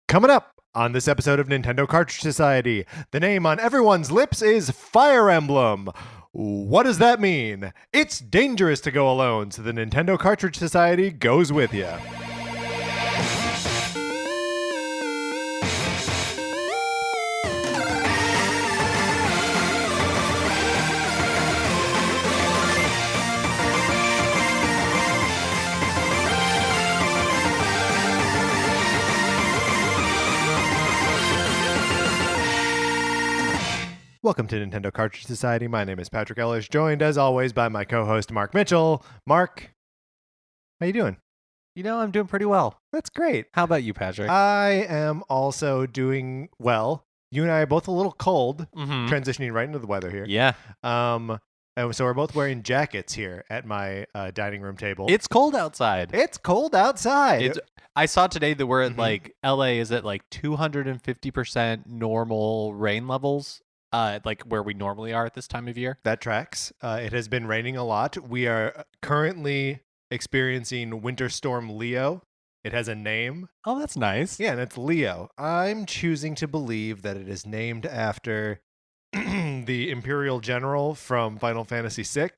Coming up on this episode of Nintendo Cartridge Society, the name on everyone's lips is Fire Emblem. What does that mean? It's dangerous to go alone, so the Nintendo Cartridge Society goes with you. Welcome to Nintendo Cartridge Society. My name is Patrick Ellis, joined as always by my co-host Mark Mitchell. Mark, how you doing? You know, I'm doing pretty well. That's great. How about you, Patrick? I am also doing well. You and I are both a little cold, Mm-hmm. transitioning right into the weather here. Yeah. And so we're both wearing jackets here at my dining room table. It's cold outside. It's cold outside. I saw today that we're at Mhm. like LA is at like 250% normal rain levels, like where we normally are at this time of year. That tracks. It has been raining a lot. We are currently experiencing Winter Storm Leo. It has a name. Oh, that's nice. Yeah, and it's Leo. I'm choosing to believe that it is named after the Imperial General from Final Fantasy VI,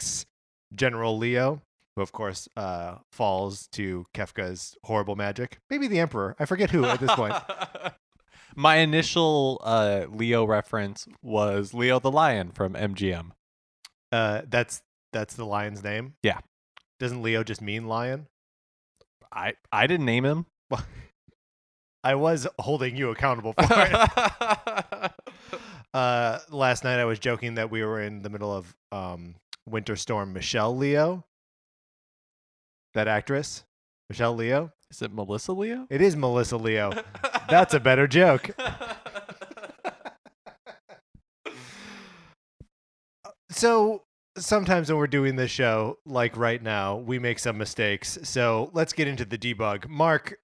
General Leo, who of course falls to Kefka's horrible magic. Maybe the Emperor. I forget who at this point. My initial Leo reference was Leo the Lion from MGM. That's the lion's name? Yeah. Doesn't Leo just mean lion? I didn't name him. I was holding you accountable for it. Last night I was joking that we were in the middle of Winter Storm Michelle Leo. That actress, Michelle Leo. Is it Melissa Leo? It is Melissa Leo. That's a better joke. So sometimes when we're doing this show, like right now, we make some mistakes. So let's get into the debug. Mark,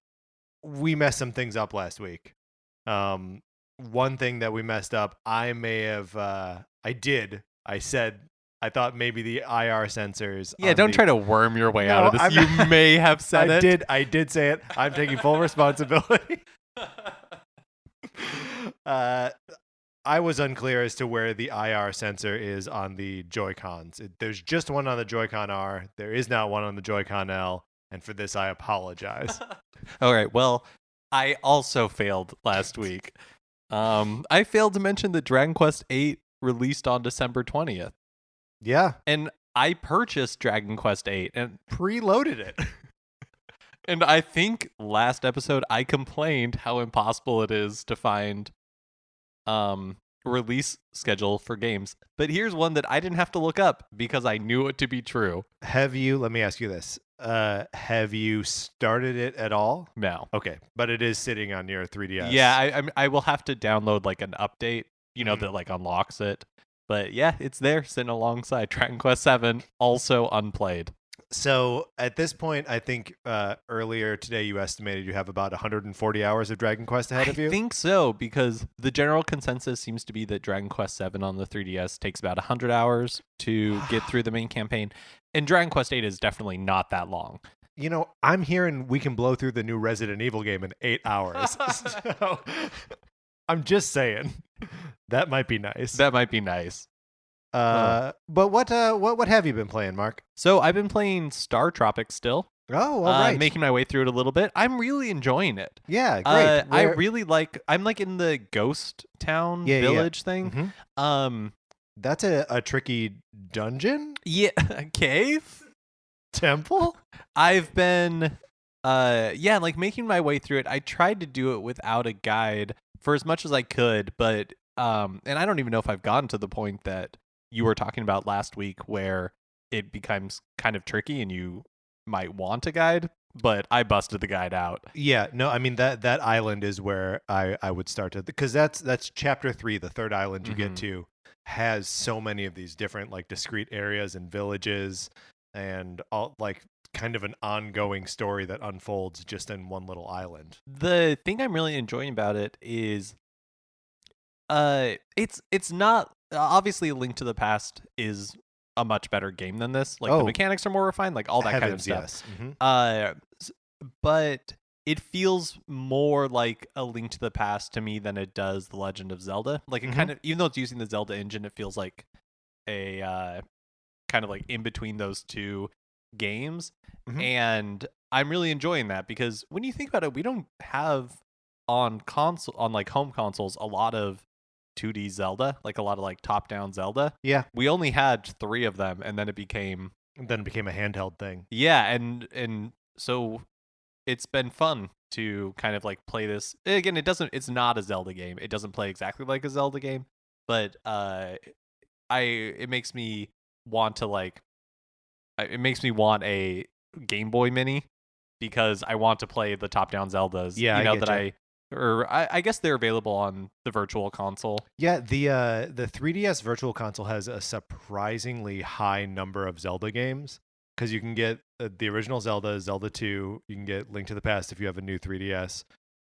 we messed some things up last week. One thing that we messed up, I said I thought maybe the IR sensors. Yeah, don't try to worm your way out of this. I'm- You may have said it. I did say it. I'm taking full responsibility. I was unclear as to where the IR sensor is on the Joy-Cons. There's just one on the Joy-Con R. There is not one on the Joy-Con L. And for this, I apologize. All right. Well, I also failed last week. I failed to mention that Dragon Quest VIII released on December 20th. Yeah. And I purchased Dragon Quest VIII, and Preloaded it. and I think last episode I complained how impossible it is to find release schedule for games. But here's one that I didn't have to look up because I knew it to be true. Let me ask you this. Have you started it at all? No. Okay. But it is sitting on your 3DS. Yeah, I will have to download like an update, that like unlocks it. But yeah, it's there sitting alongside Dragon Quest VII, also unplayed. So at this point, I think earlier today you estimated you have about 140 hours of Dragon Quest ahead of you. I think so, because the general consensus seems to be that Dragon Quest VII on the 3DS takes about 100 hours to get through the main campaign. And Dragon Quest VIII is definitely not that long. I'm hearing we can blow through the new Resident Evil game in 8 hours. So, I'm just saying. That might be nice. That might be nice. But what have you been playing, Mark? So I've been playing Star Tropics still. Oh, all right. Making my way through it a little bit. I'm really enjoying it. Yeah, great. I'm like in the ghost town village thing. Mhm. That's a tricky dungeon? Yeah, cave? Temple? I've been like making my way through it. I tried to do it without a guide for as much as I could, but and I don't even know if I've gotten to the point that you were talking about last week where it becomes kind of tricky and you might want a guide, but I busted the guide out. Yeah, no, I mean that island is where I would start to, because that's chapter 3, the third island you get to has so many of these different like discrete areas and villages and all like kind of an ongoing story that unfolds just in one little island. The thing I'm really enjoying about it is it's not obviously A Link to the Past is a much better game than this. Like the mechanics are more refined, like all that kind of stuff. Yes. But it feels more like a Link to the Past to me than it does The Legend of Zelda. Like it kind of, even though it's using the Zelda engine, it feels like a kind of like in between those two games. And I'm really enjoying that because when you think about it, we don't have on like home consoles a lot of 2D Zelda, like a lot of like top down Zelda. Yeah. We only had 3 of them, and then it became a handheld thing. Yeah, and so it's been fun to kind of like play this again. It's not a Zelda game. It doesn't play exactly like a Zelda game, but it makes me want to like it makes me want a Game Boy Mini because I want to play the top-down Zeldas. Yeah, I guess they're available on the Virtual Console. Yeah, the 3DS Virtual Console has a surprisingly high number of Zelda games because you can get the original Zelda, Zelda 2. You can get Link to the Past if you have a new 3DS.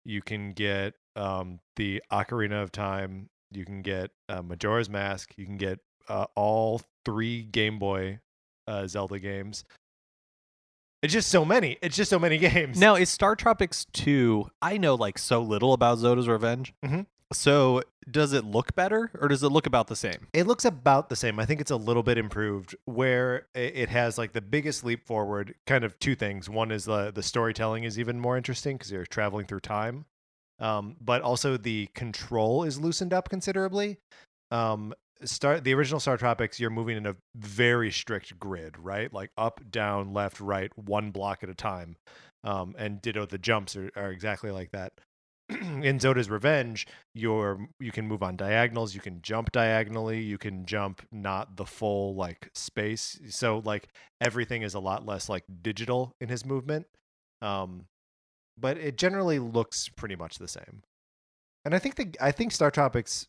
You can get the Ocarina of Time. You can get Majora's Mask. You can get all 3 Game Boy Zelda games. It's just so many games. Now, is Star Tropics 2, I know like so little about Zoda's Revenge. So does it look better or does it look about the same? It looks about the same. I think it's a little bit improved where it has like the biggest leap forward, kind of 2 things. One is the storytelling is even more interesting because you're traveling through time. But also the control is loosened up considerably. The original Star Tropics, you're moving in a very strict grid, right? Like up, down, left, right, 1 block at a time. And ditto the jumps are exactly like that. In Zoda's Revenge, you can move on diagonals, you can jump diagonally, you can jump not the full like space. So like everything is a lot less like digital in his movement. But it generally looks pretty much the same. And I think Star Tropics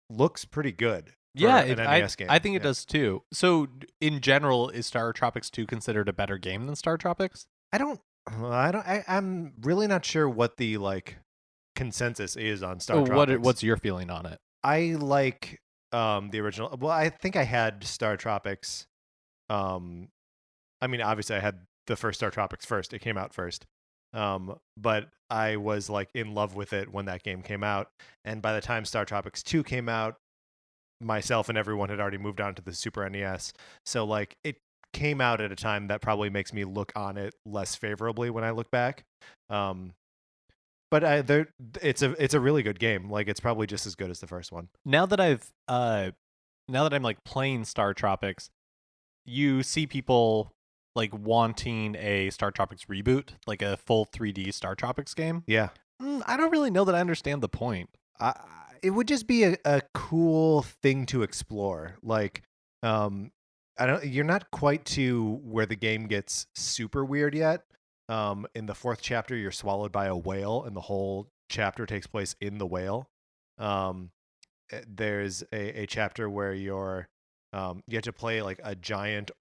looks pretty good. Yeah, an NES game. I think it does too. So in general, is Star Tropics 2 considered a better game than Star Tropics? I'm really not sure what the like consensus is on Star Tropics. What's your feeling on it? I like the original. Well, I think I had Star Tropics. I mean, obviously I had the first Star Tropics first. It came out first. But I was like in love with it when that game came out. And by the time Star Tropics 2 came out, myself and everyone had already moved on to the Super NES. So like it came out at a time that probably makes me look on it less favorably when I look back. But it's a really good game. Like it's probably just as good as the first one. Now that I'm like playing Star Tropics, you see people like wanting a Star Tropics reboot, like a full 3D Star Tropics game. Yeah. I don't really know that I understand the point. It would just be a cool thing to explore. Like, you're not quite to where the game gets super weird yet. In the 4th chapter, you're swallowed by a whale, and the whole chapter takes place in the whale. There's a chapter where you have to play like a giant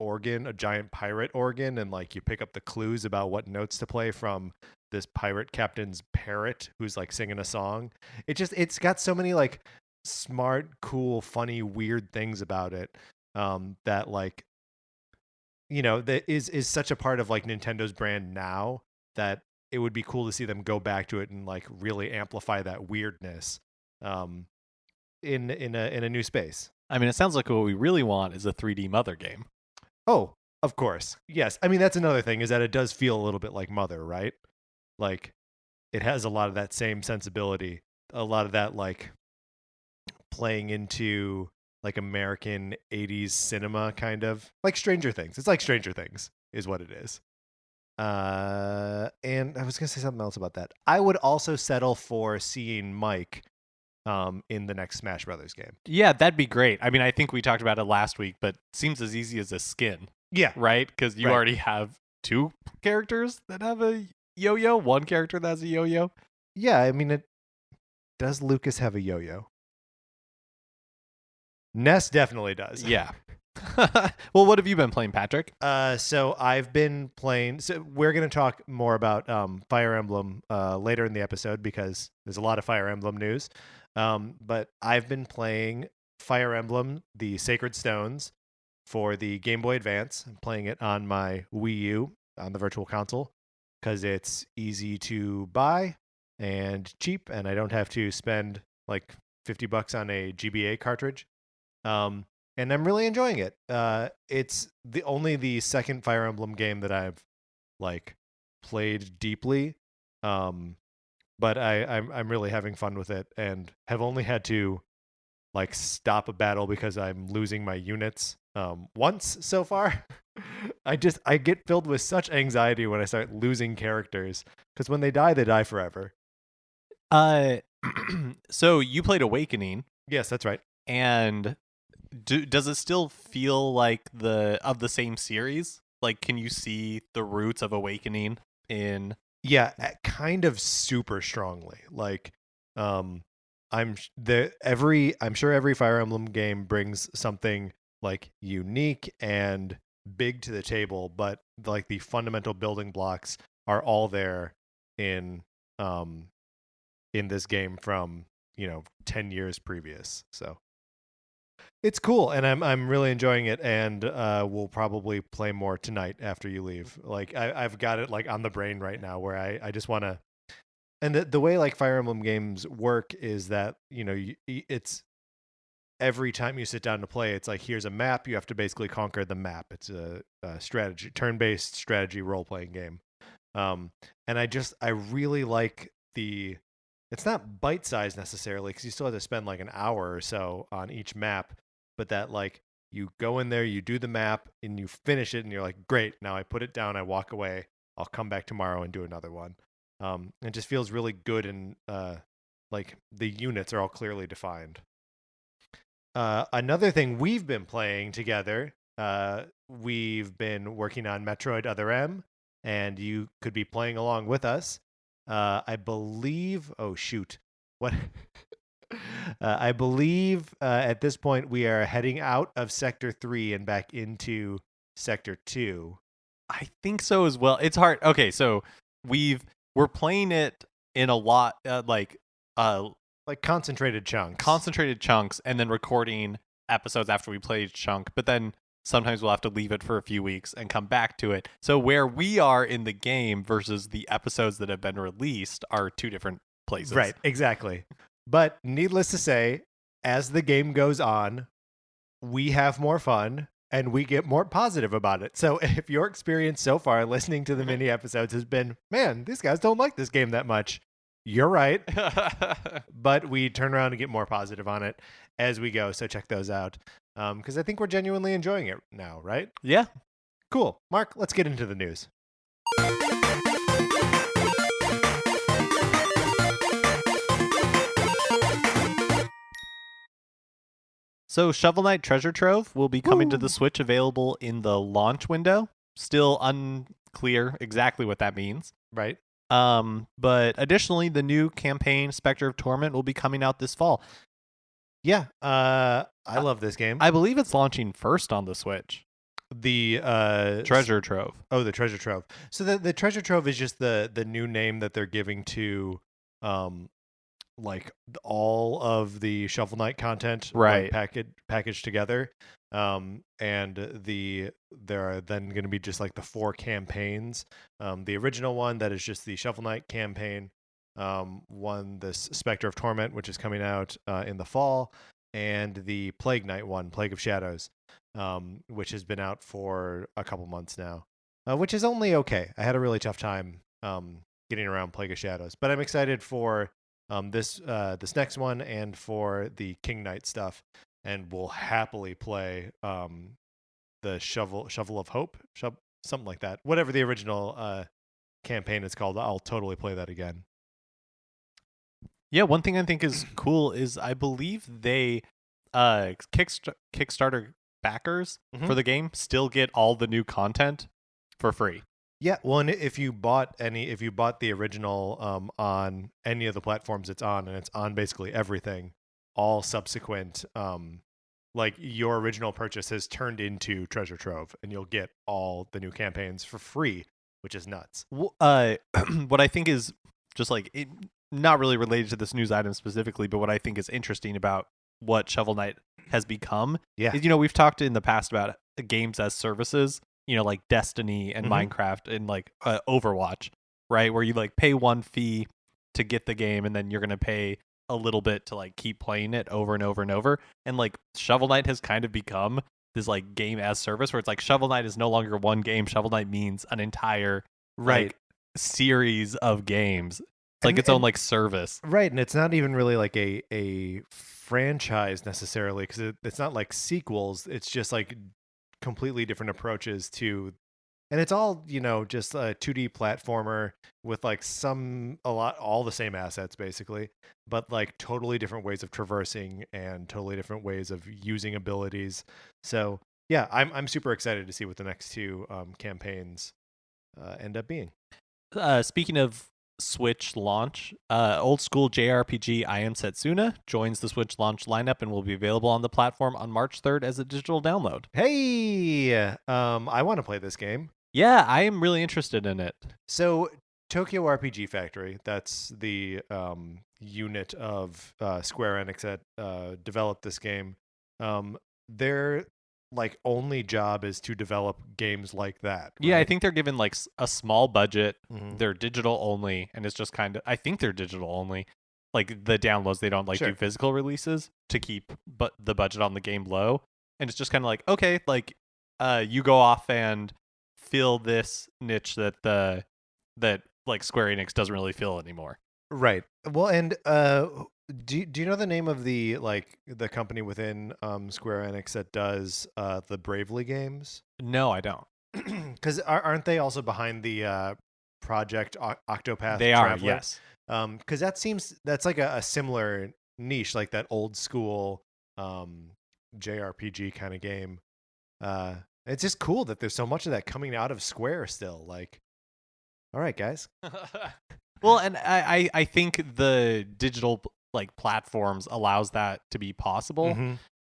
pirate organ, and like you pick up the clues about what notes to play from this pirate captain's parrot who's like singing a song. It's got so many like smart, cool, funny, weird things about it that like that is such a part of like Nintendo's brand now that it would be cool to see them go back to it and like really amplify that weirdness in a new space. I mean, it sounds like what we really want is a 3D Mother game. Oh, of course. Yes. I mean, that's another thing is that it does feel a little bit like Mother, right? Like it has a lot of that same sensibility, a lot of that like playing into like American 80s cinema kind of like Stranger Things. It's like Stranger Things is what it is. And I was going to say something else about that. I would also settle for seeing Mike in the next Smash Brothers game. Yeah, that'd be great. I mean, I think we talked about it last week, but it seems as easy as a skin. Yeah. Right? Because you already have 2 characters that have a yo-yo, 1 character that has a yo-yo. Yeah, I mean, does Lucas have a yo-yo? Ness definitely does. Yeah. Well, what have you been playing, Patrick? So I've been playing. So we're going to talk more about Fire Emblem later in the episode because there's a lot of Fire Emblem news. But I've been playing Fire Emblem: The Sacred Stones for the Game Boy Advance. I'm playing it on my Wii U on the Virtual Console. because it's easy to buy and cheap, and I don't have to spend like $50 on a GBA cartridge. And I'm really enjoying it. It's only the second Fire Emblem game that I've like played deeply. But I'm really having fun with it, and have only had to like stop a battle because I'm losing my units once so far. I get filled with such anxiety when I start losing characters, because when they die forever. So you played Awakening. Yes, that's right. And does it still feel like the same series? Like, can you see the roots of Awakening in? Yeah, kind of super strongly. Like, I'm sure every Fire Emblem game brings something like unique and big to the table, but like the fundamental building blocks are all there in this game from 10 years previous. So it's cool, and I'm really enjoying it, and we'll probably play more tonight after you leave. Like I've got it like on the brain right now, where I just want to. And the way like Fire Emblem games work is that it's every time you sit down to play, it's like, here's a map, you have to basically conquer the map. It's a strategy, turn-based strategy role-playing game. And I really like it's not bite-sized necessarily, because you still have to spend like an hour or so on each map, but that like you go in there, you do the map, and you finish it, and you're like, great, now I put it down, I walk away, I'll come back tomorrow and do another one. It just feels really good, and like the units are all clearly defined. Another thing we've been playing together, we've been working on Metroid Other M, and you could be playing along with us. I believe. Oh shoot! What? I believe at this point we are heading out of Sector 3 and back into Sector 2. I think so as well. It's hard. Okay, so we're playing it in a lot like concentrated chunks, and then recording episodes after we play each chunk. But then sometimes we'll have to leave it for a few weeks and come back to it. So where we are in the game versus the episodes that have been released are two different places. Right, exactly. But needless to say, as the game goes on, we have more fun and we get more positive about it. So if your experience so far listening to the mini episodes has been, man, these guys don't like this game that much, you're right. But we turn around and get more positive on it as we go. So check those out. Because I think we're genuinely enjoying it now, right? Yeah. Cool. Mark, let's get into the news. So Shovel Knight Treasure Trove will be coming to the Switch, available in the launch window. Still unclear exactly what that means. Right. But additionally, the new campaign, Spectre of Torment, will be coming out this fall. Yeah. I love this game. I believe it's launching first on the Switch. The Treasure Trove. Oh, the Treasure Trove. So the Treasure Trove is just the new name that they're giving to like all of the Shovel Knight content, right, packaged together. And there are then going to be just like the 4 campaigns. The original one that is just the Shovel Knight campaign, this Spectre of Torment, which is coming out in the fall, and the Plague Knight one, Plague of Shadows, which has been out for a couple months now, which is only okay. I had a really tough time getting around Plague of Shadows, but I'm excited for this next one and for the King Knight stuff, and we'll happily play the Shovel of Hope, something like that. Whatever the original campaign is called, I'll totally play that again. Yeah, one thing I think is cool is I believe they Kickstarter backers for the game still get all the new content for free. Yeah, well, and if you bought the original on any of the platforms it's on, and it's on basically everything, all subsequent, like your original purchase has turned into Treasure Trove, and you'll get all the new campaigns for free, which is nuts. What I think is just like not really related to this news item specifically, but what I think is interesting about what Shovel Knight has become is, we've talked in the past about games as services, like Destiny and Minecraft and like Overwatch. right? Where you like pay one fee to get the game, and then you're gonna pay a little bit to like keep playing it over and over and over. And like Shovel Knight has kind of become this like game as service where it's like Shovel Knight is no longer one game. Shovel Knight means an entire like series of games. It's like its own like service. Right, and it's not even really like a franchise necessarily, because it's not like sequels. It's just like completely different approaches to, and it's all, just a 2D platformer with like all the same assets basically, but like totally different ways of traversing and totally different ways of using abilities. So yeah, I'm super excited to see what the next two campaigns end up being. Speaking of Switch launch, old school JRPG I Am Setsuna joins the Switch launch lineup and will be available on the platform on March 3rd as a digital download. Hey, I want to play this game. Yeah, I am really interested in it. So Tokyo RPG Factory, that's the unit of Square Enix that developed this game. Their like only job is to develop games like that. Right? Yeah, I think they're given like a small budget. Mm-hmm. They're digital only, and it's just kind of, I think they're digital only. Like the downloads, they don't like do physical releases to keep the budget on the game low. And it's just kind of like, okay, like you go off and fill this niche that like Square Enix doesn't really fill anymore. Right. Well, and do you know the name of the company within Square Enix that does the Bravely games? No, I don't. Because aren't they also behind the Project Octopath They Traveler? Are, yes. Because that's like a similar niche, like that old school JRPG kind of game. It's just cool that there's so much of that coming out of Square still. Like, all right, guys. Well, and I think the digital like platforms allows that to be possible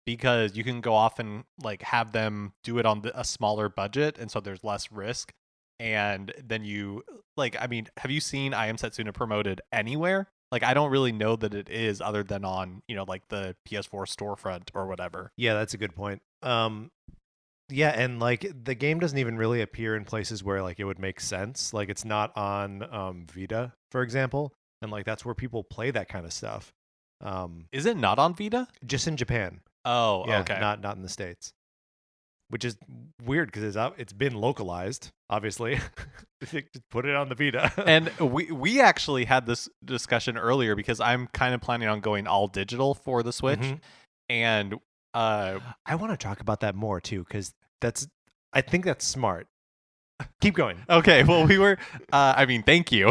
because you can go off and like have them do it on a smaller budget, and so there's less risk. And then you like, I mean, have you seen I Am Setsuna promoted anywhere? Like, I don't really know that it is, other than on, like the PS4 storefront or whatever. Yeah, that's a good point. Yeah, and like the game doesn't even really appear in places where like it would make sense. Like it's not on Vita, for example, and like that's where people play that kind of stuff. Is it not on Vita? Just in Japan. Oh, yeah, okay. Not in the States, which is weird because it's been localized. Obviously, just put it on the Vita. And we actually had this discussion earlier because I'm kind of planning on going all digital for the Switch, and I want to talk about that more too, because I think that's smart. Keep going. Okay, well, we were I mean, thank you.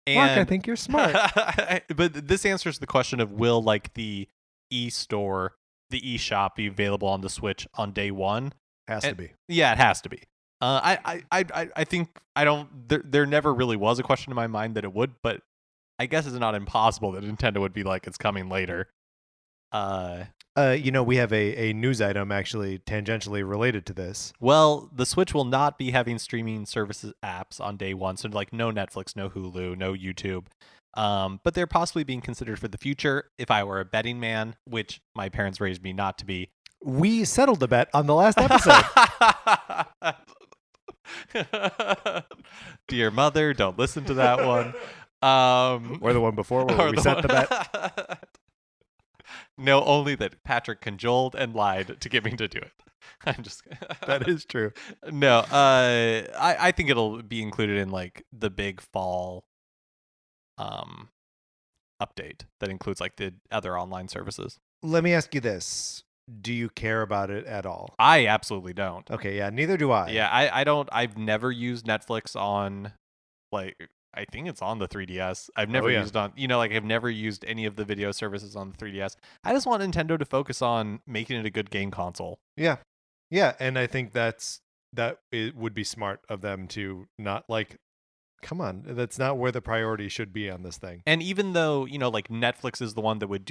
And Mark, I think you're smart. But this answers the question of, will like the e-store, the eShop be available on the Switch on day one? Has to be. Yeah, it has to be. I think there never really was a question in my mind that it would, but I guess it's not impossible that Nintendo would be like, it's coming later. We have a news item actually tangentially related to this. Well, the Switch will not be having streaming services apps on day one, so like no Netflix, no Hulu, no YouTube. But they're possibly being considered for the future. If I were a betting man, which my parents raised me not to be. We settled the bet on the last episode. Dear mother, don't listen to that one. Or the one before where we set the bet. No, only that Patrick cajoled and lied to get me to do it. I'm just That is true. No, I think it'll be included in like the big fall update that includes like the other online services. Let me ask you this. Do you care about it at all? I absolutely don't. Okay, yeah, neither do I. Yeah, I don't. I've never used Netflix on, like, I think it's on the 3DS. I've never used on, I've never used any of the video services on the 3DS. I just want Nintendo to focus on making it a good game console. Yeah. Yeah, and I think that it would be smart of them to not like, come on, that's not where the priority should be on this thing. And even though, like Netflix is the one that would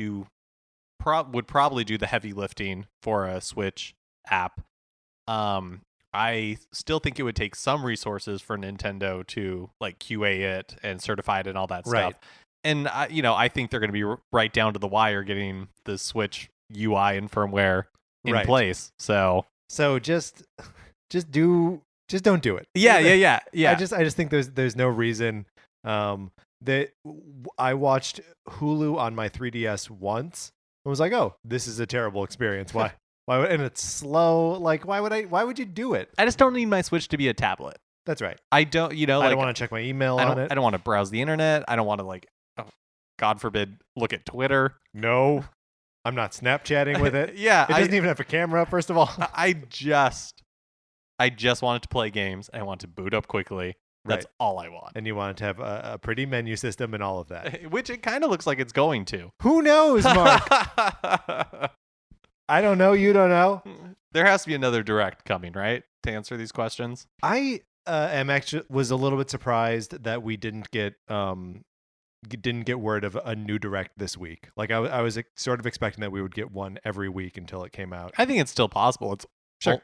probably do the heavy lifting for a Switch app, I still think it would take some resources for Nintendo to like QA it and certify it and all that stuff. And I think they're going to be right down to the wire getting the Switch UI and firmware in place. So just do just don't do it. Yeah. I just think there's no reason. That I watched Hulu on my 3DS once and was like, oh, this is a terrible experience. Why? And it's slow. Like, why would you do it? I just don't need my Switch to be a tablet. That's right. I don't, I don't want to check my email on it. I don't want to browse the internet. I don't want to God forbid, look at Twitter. No, I'm not Snapchatting with it. Yeah. It doesn't even have a camera, first of all. I just wanted to play games. I want to boot up quickly. That's all I want. And you want it to have a pretty menu system and all of that. Which it kind of looks like it's going to. Who knows, Mark? I don't know. You don't know. There has to be another Direct coming, right? To answer these questions. I was a little bit surprised that we didn't get word of a new Direct this week. Like I was sort of expecting that we would get one every week until it came out. I think it's still possible. It's sure.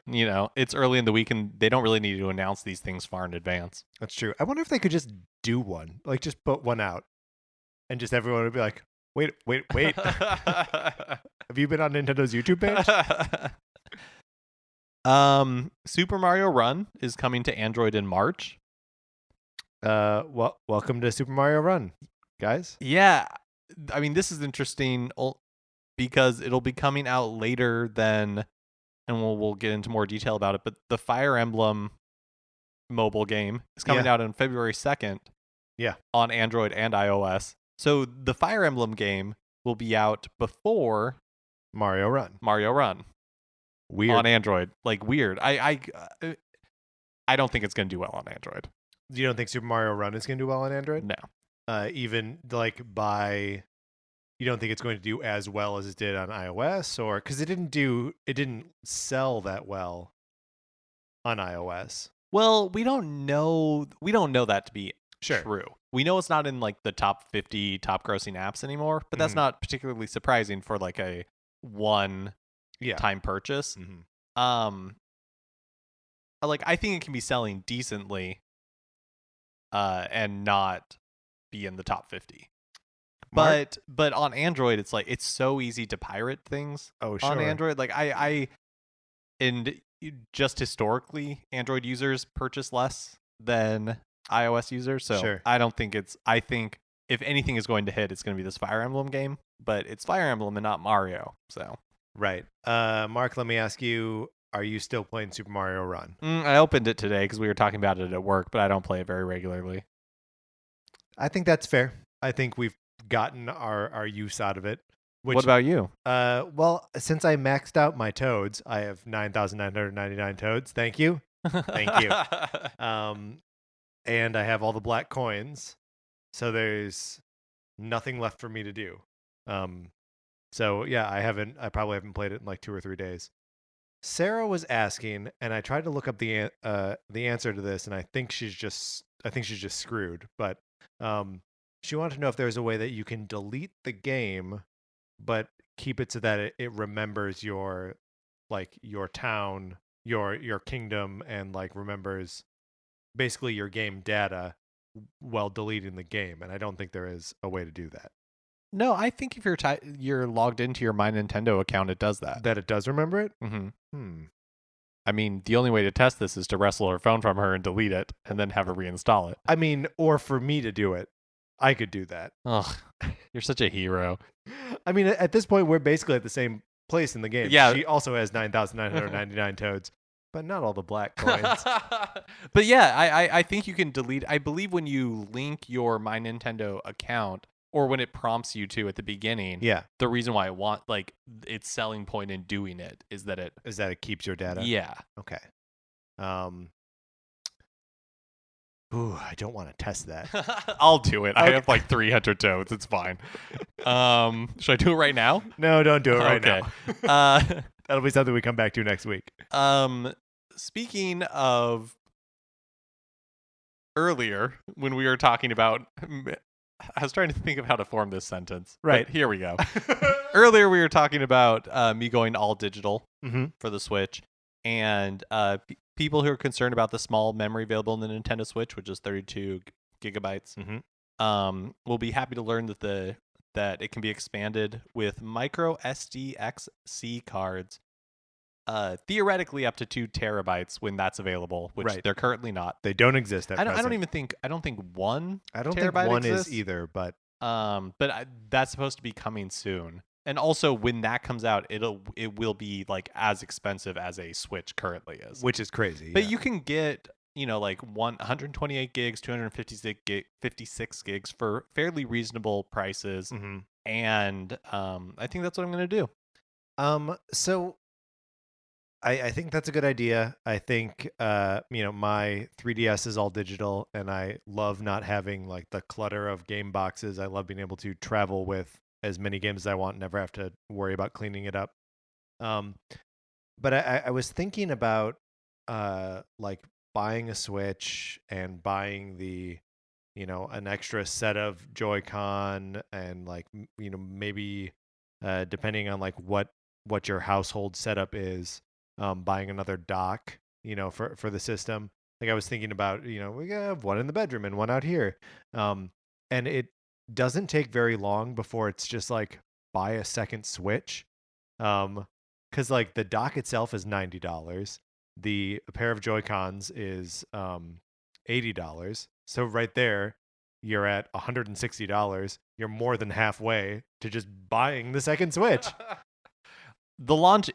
It's early in the week and they don't really need to announce these things far in advance. That's true. I wonder if they could just do one, like just put one out, and just everyone would be like, wait. Have you been on Nintendo's YouTube page? Super Mario Run is coming to Android in March. Well, welcome to Super Mario Run, guys. Yeah, I mean this is interesting because it'll be coming out later than, and we'll get into more detail about it. But the Fire Emblem mobile game is coming out on February 2nd. Yeah, on Android and iOS. So the Fire Emblem game will be out before Mario Run. Weird. On Android. Like weird. I don't think it's going to do well on Android. You don't think Super Mario Run is going to do well on Android? No. Even like you don't think it's going to do as well as it did on iOS, or because it didn't sell that well on iOS. Well, we don't know that to be sure. True. We know it's not in like the top 50 top grossing apps anymore, but that's not particularly surprising for like a one time purchase. Like I think it can be selling decently and not be in the top 50. But on Android it's like it's so easy to pirate things on Android. Like and just historically Android users purchase less than iOS users, so I don't think I think if anything is going to hit, it's going to be this Fire Emblem game, but it's Fire Emblem and not Mario. So Mark, let me ask you, are you still playing Super Mario Run? I opened it today because we were talking about it at work, but I don't play it very regularly. I think that's fair. I think we've gotten our use out of it. What about you? Well, since I maxed out my toads, I have 9,999 toads. Thank you. And I have all the black coins, so there's nothing left for me to do. So yeah, I probably haven't played it in like 2 or 3 days. Sarah was asking, and I tried to look up the answer to this, and I think she's just screwed. But she wanted to know if there's a way that you can delete the game, but keep it so that it remembers your town, your kingdom, and like remembers basically your game data while deleting the game. And I don't think there is a way to do that. No, I think if you're logged into your My Nintendo account, it does that. That it does remember it? I mean, the only way to test this is to wrestle her phone from her and delete it, and then have her reinstall it. I mean, or for me to do it. I could do that. Ugh, you're such a hero. I mean, at this point, we're basically at the same place in the game. Yeah. She also has 9,999 toads, but not all the black coins. But yeah, I think you can delete. I believe when you link your My Nintendo account, or when it prompts you to at the beginning, the reason why I want like its selling point in doing it is that it keeps your data. Yeah. Okay. I don't want to test that. I'll do it. I have like 300 toads. It's fine. Should I do it right now? No, don't do it right now. That'll be something we come back to next week. Speaking of earlier, when we were talking about, I was trying to think of how to form this sentence. Right. Here we go. Earlier, we were talking about me going all digital for the Switch, and people who are concerned about the small memory available in the Nintendo Switch, which is 32 gigabytes, will be happy to learn that it can be expanded with micro SDXC cards theoretically up to 2 terabytes when that's available, which Right. they're currently not. They don't exist at I don't present. I don't think 1 I don't think terabyte one exists. is either, but That's supposed to be coming soon. And also when that comes out, it will be like as expensive as a Switch currently is. which is crazy. But yeah. you can get, like 128 gigs, 56 gigs for fairly reasonable prices. Mhm. And I think that's what I'm going to do. So I think that's a good idea. I think my 3DS is all digital, and I love not having like the clutter of game boxes. I love being able to travel with as many games as I want, never have to worry about cleaning it up. Um, but I was thinking about like buying a Switch and buying an extra set of Joy-Con, and like maybe depending on like what your household setup is, buying another dock for the system. Like I was thinking about, we have one in the bedroom and one out here, and it doesn't take very long before it's just like buy a second Switch, because like the dock itself is $90, the pair of Joy-Cons is $80. So right there, you're at $160. You're more than halfway to just buying the second Switch. The launch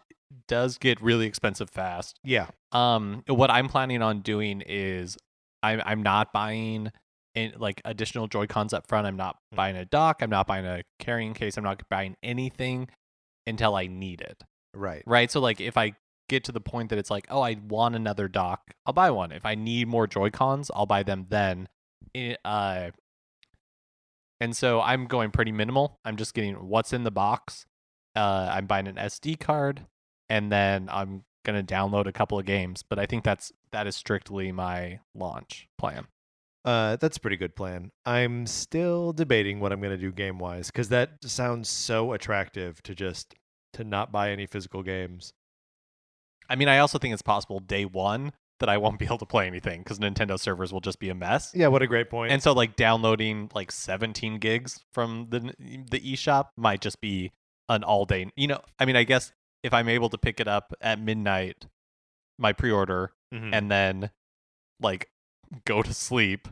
does get really expensive fast. Yeah. What I'm planning on doing is I'm not buying like additional Joy-Cons up front. I'm not buying a dock. I'm not buying a carrying case. I'm not buying anything until I need it. Right. Right. So like if I get to the point that it's like, oh, I want another dock, I'll buy one. If I need more Joy-Cons, I'll buy them then. And so I'm going pretty minimal. I'm just getting what's in the box. I'm buying an SD card, and then I'm gonna download a couple of games. But I think that is strictly my launch plan. That's a pretty good plan. I'm still debating what I'm gonna do game wise, because that sounds so attractive to not buy any physical games. I mean, I also think it's possible day one that I won't be able to play anything because Nintendo servers will just be a mess. Yeah, what a great point. And so like downloading like 17 gigs from the eShop might just be an all day. I mean, I guess if I'm able to pick it up at midnight, my pre-order, and then like go to sleep,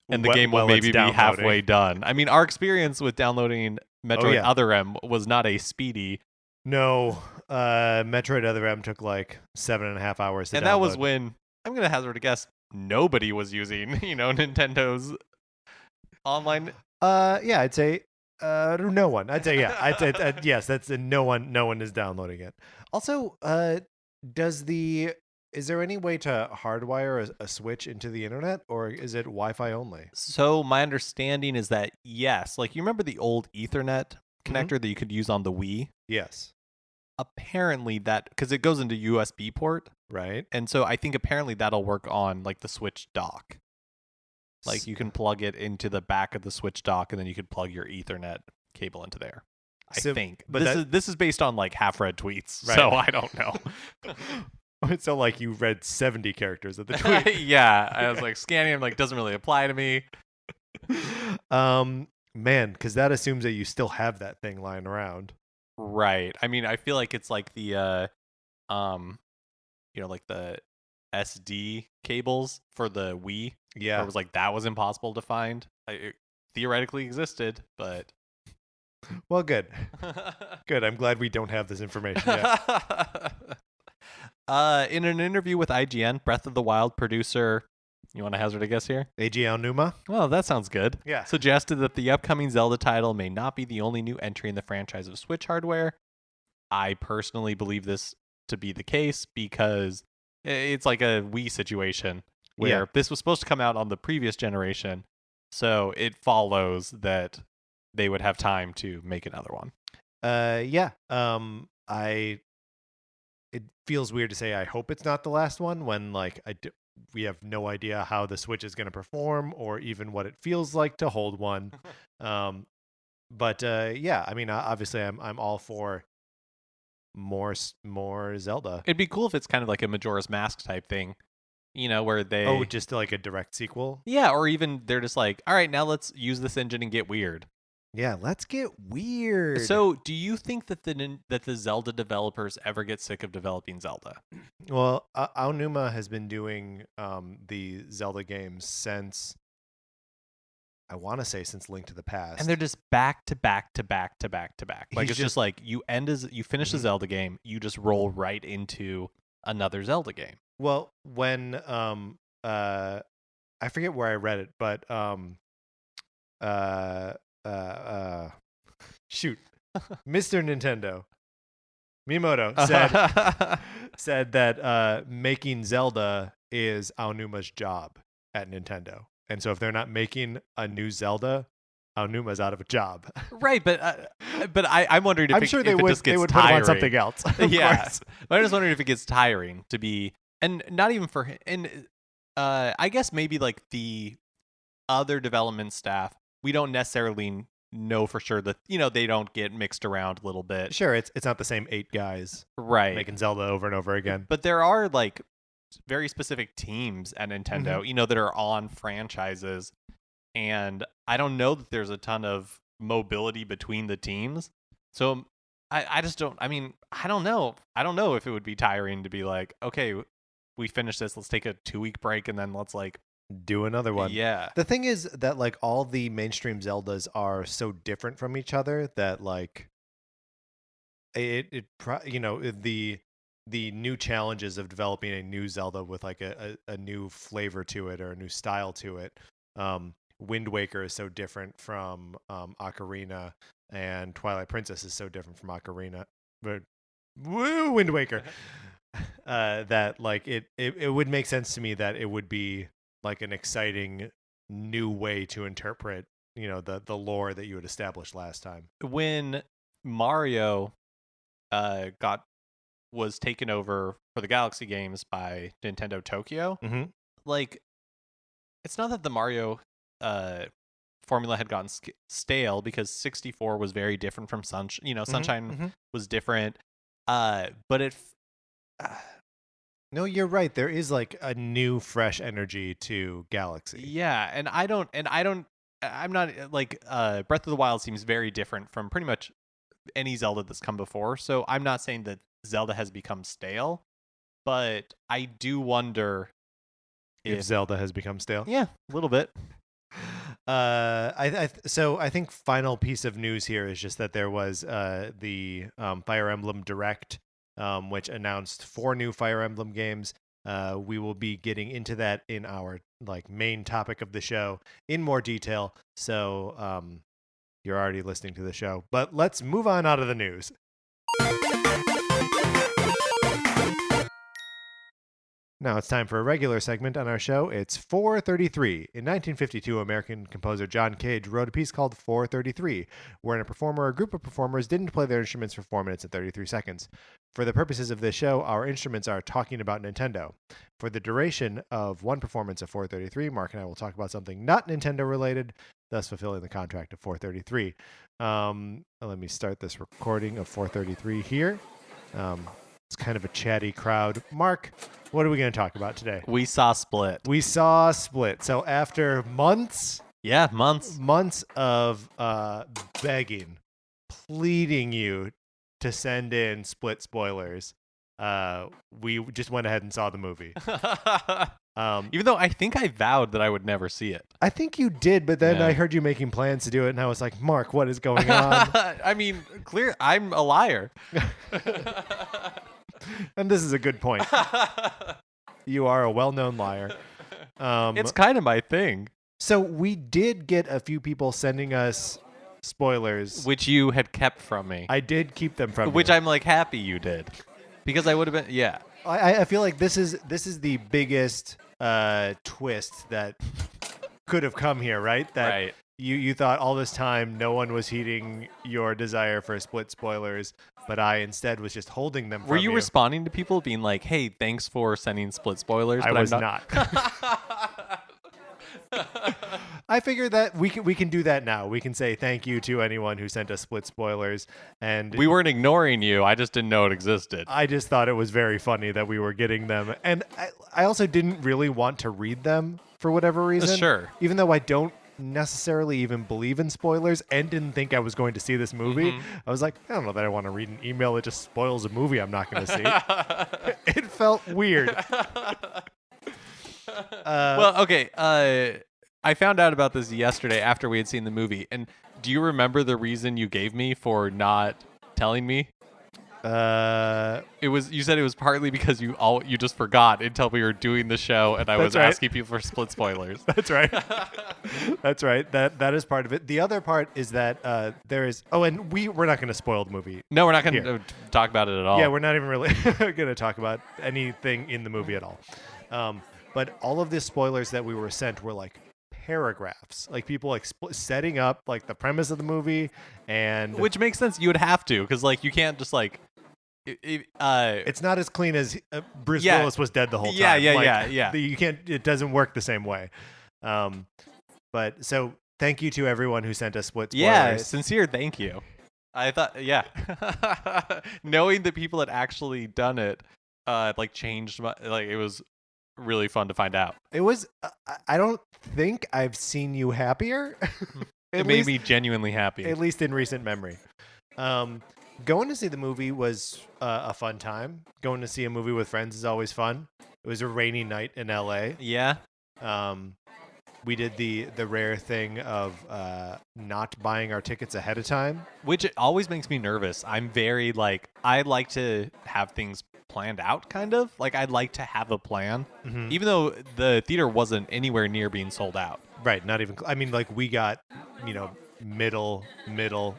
and the game will maybe be halfway done. I mean, our experience with downloading Metroid Other M was not a speedy. No, Metroid Other M took like 7.5 hours to download. And that was when, I'm going to hazard a guess, nobody was using, Nintendo's online. Yeah, I'd say no one. I'd say yeah. I'd say yes. That's no one is downloading it. Also, is there any way to hardwire a Switch into the internet, or is it Wi-Fi only? So my understanding is that yes, like you remember the old Ethernet connector that you could use on the Wii? Yes. Apparently because it goes into USB port, right? And so I think apparently that'll work on like the Switch dock. Like you can plug it into the back of the Switch dock, and then you could plug your Ethernet cable into there. I think, but this is based on like half-read tweets, right. So I don't know. So like you read 70 characters of the tweet. Yeah, I was like scanning them, like doesn't really apply to me. Man, because that assumes that you still have that thing lying around. Right. I mean, I feel like it's like the like the SD cables for the Wii. Yeah. It was like that was impossible to find. It theoretically existed, but well, good. Good. I'm glad we don't have this information yet. In an interview with IGN, Breath of the Wild producer, you want to hazard a guess here? Eiji Aonuma? Well, that sounds good. Yeah. Suggested that the upcoming Zelda title may not be the only new entry in the franchise of Switch hardware. I personally believe this to be the case because it's like a Wii situation where this was supposed to come out on the previous generation, so it follows that they would have time to make another one. Yeah. It feels weird to say I hope it's not the last one when like we have no idea how the Switch is going to perform or even what it feels like to hold one. But yeah, I mean, obviously I'm all for more Zelda. It'd be cool if it's kind of like a Majora's Mask type thing, where they just like a direct sequel. Yeah, or even they're just like, all right, now let's use this engine and get weird. Yeah, let's get weird. So, do you think that the Zelda developers ever get sick of developing Zelda? Well, Aonuma has been doing the Zelda games since, I want to say, since Link to the Past. And they're just back to back to back to back to back. Like He's it's just like you finish the Mhm. Zelda game, you just roll right into another Zelda game. Well, when I forget where I read it, but uh shoot, Mr. Nintendo Miyamoto said that making Zelda is Aonuma's job at Nintendo, and so if they're not making a new Zelda, Aonuma's out of a job. Right, but I'm wondering if I'm sure if they it would just gets they would put him tiring. on something else. Of Yeah, course. but I'm just wondering if it gets tiring to be, and not even for him. And I guess maybe like the other development staff, we don't necessarily know for sure that they don't get mixed around a little bit. Sure, it's not the same 8 guys Right. making Zelda over and over again. But there are like very specific teams at Nintendo, Mm-hmm. that are on franchises, and I don't know that there's a ton of mobility between the teams. So I just don't. I mean, I don't know. I don't know if it would be tiring to be like, okay, we finished this. Let's take a 2-week break and then let's like Do another one. Yeah. The thing is that like all the mainstream Zeldas are so different from each other that like the new challenges of developing a new Zelda with like a new flavor to it or a new style to it. Wind Waker is so different from Ocarina, and Twilight Princess is so different from Ocarina. But Wind Waker. That like it would make sense to me that it would be like an exciting new way to interpret the lore that you had established last time. When Mario was taken over for the Galaxy games by Nintendo Tokyo, Mm-hmm. like it's not that the Mario formula had gotten stale, because 64 was very different from Sunshine was different, but No, you're right. There is like a new, fresh energy to Galaxy. yeah, and I'm not like Breath of the Wild seems very different from pretty much any Zelda that's come before. So I'm not saying that Zelda has become stale, but I do wonder If Zelda has become stale. Yeah, a little bit. So I think final piece of news here is just that there was the Fire Emblem Direct, which announced 4 new Fire Emblem games. We will be getting into that in our like main topic of the show in more detail. So you're already listening to the show, but let's move on out of the news. Now it's time for a regular segment on our show. It's 433. In 1952, American composer John Cage wrote a piece called 433, wherein a performer or group of performers didn't play their instruments for 4 minutes and 33 seconds. For the purposes of this show, our instruments are talking about Nintendo. For the duration of one performance of 433, Mark and I will talk about something not Nintendo related, thus fulfilling the contract of 433. Let me start this recording of 433 here. It's kind of a chatty crowd. Mark, what are we going to talk about today? We saw Split. We saw Split. So after months of begging, pleading you to send in Split spoilers, we just went ahead and saw the movie. Even though I think I vowed that I would never see it. I think you did, but then Yeah. I heard you making plans to do it, and I was like, Mark, what is going on? I mean, I'm a liar. And this is a good point. You are a well-known liar. It's kind of my thing. So we did get a few people sending us spoilers. Which you had kept from me. I did keep them from Which you. I'm like happy you did. Because I would have been, yeah. I feel like this is the biggest twist that could have come here, right? That Right. You thought all this time no one was heeding your desire for Split spoilers, but I instead was just holding them from Were you you. responding to people being like, hey, thanks for sending Split spoilers? I but was I'm not. I figured that we can do that now. We can say thank you to anyone who sent us Split spoilers, and We weren't ignoring you. I just didn't know it existed. I just thought it was very funny that we were getting them, and I also didn't really want to read them for whatever reason. Sure. Even though I don't necessarily even believe in spoilers and didn't think I was going to see this movie. Mhm. I was like, I don't know that I want to read an email that just spoils a movie I'm not going to see. It felt weird. Well, okay. I found out about this yesterday after we had seen the movie. And do you remember the reason you gave me for not telling me? You said it was partly because you just forgot until we were doing the show, and I was asking people for split spoilers. That's right. That's right. That is part of it. The other part is that there is. Oh, and we're not going to spoil the movie. No, we're not going to talk about it at all. Yeah, we're not even really going to talk about anything in the movie at all. But all of the spoilers that we were sent were like paragraphs, like people like setting up like the premise of the movie, and which makes sense. You would have to, because like you can't just like. It's not as clean as Bruce Willis was dead the whole time. Yeah. You can't. It doesn't work the same way. But so thank you to everyone who sent us split spoilers. Yeah, sincere thank you. I thought, knowing that people had actually done it, like changed my, like it was really fun to find out. It was. I don't think I've seen you happier. It made me genuinely happy, at least in recent memory. Going to see the movie was a fun time. Going to see a movie with friends is always fun. It was a rainy night in LA. Yeah. We did the rare thing of not buying our tickets ahead of time, which always makes me nervous. I'm very like, I like to have things planned out, kind of. Like I'd like to have a plan, even though the theater wasn't anywhere near being sold out. Right. Not even. I mean, like we got, middle.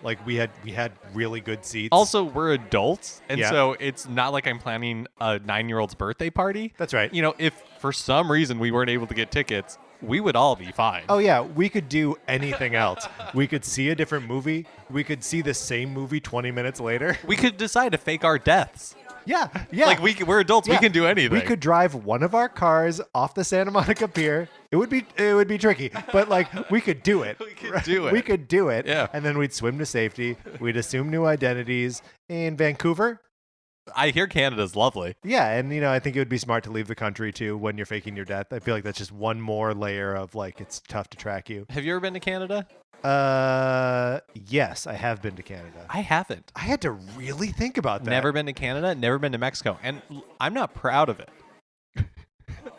Like we had really good seats. Also, we're adults, and so it's not like I'm planning a 9-year-old's birthday party. That's right. If for some reason we weren't able to get tickets, we would all be fine. Oh yeah, we could do anything else. We could see a different movie. We could see the same movie 20 minutes later. We could decide to fake our deaths. Yeah. Like we're adults. Yeah. We can do anything. We could drive one of our cars off the Santa Monica Pier. It would be tricky, but like we could do it. We could do it. Yeah. And then we'd swim to safety. We'd assume new identities in Vancouver. I hear Canada's lovely. Yeah, and I think it would be smart to leave the country too when you're faking your death. I feel like that's just one more layer of like it's tough to track you. Have you ever been to Canada? Yes, I have been to Canada. I haven't. I had to really think about that. Never been to Canada, never been to Mexico, and I'm not proud of it.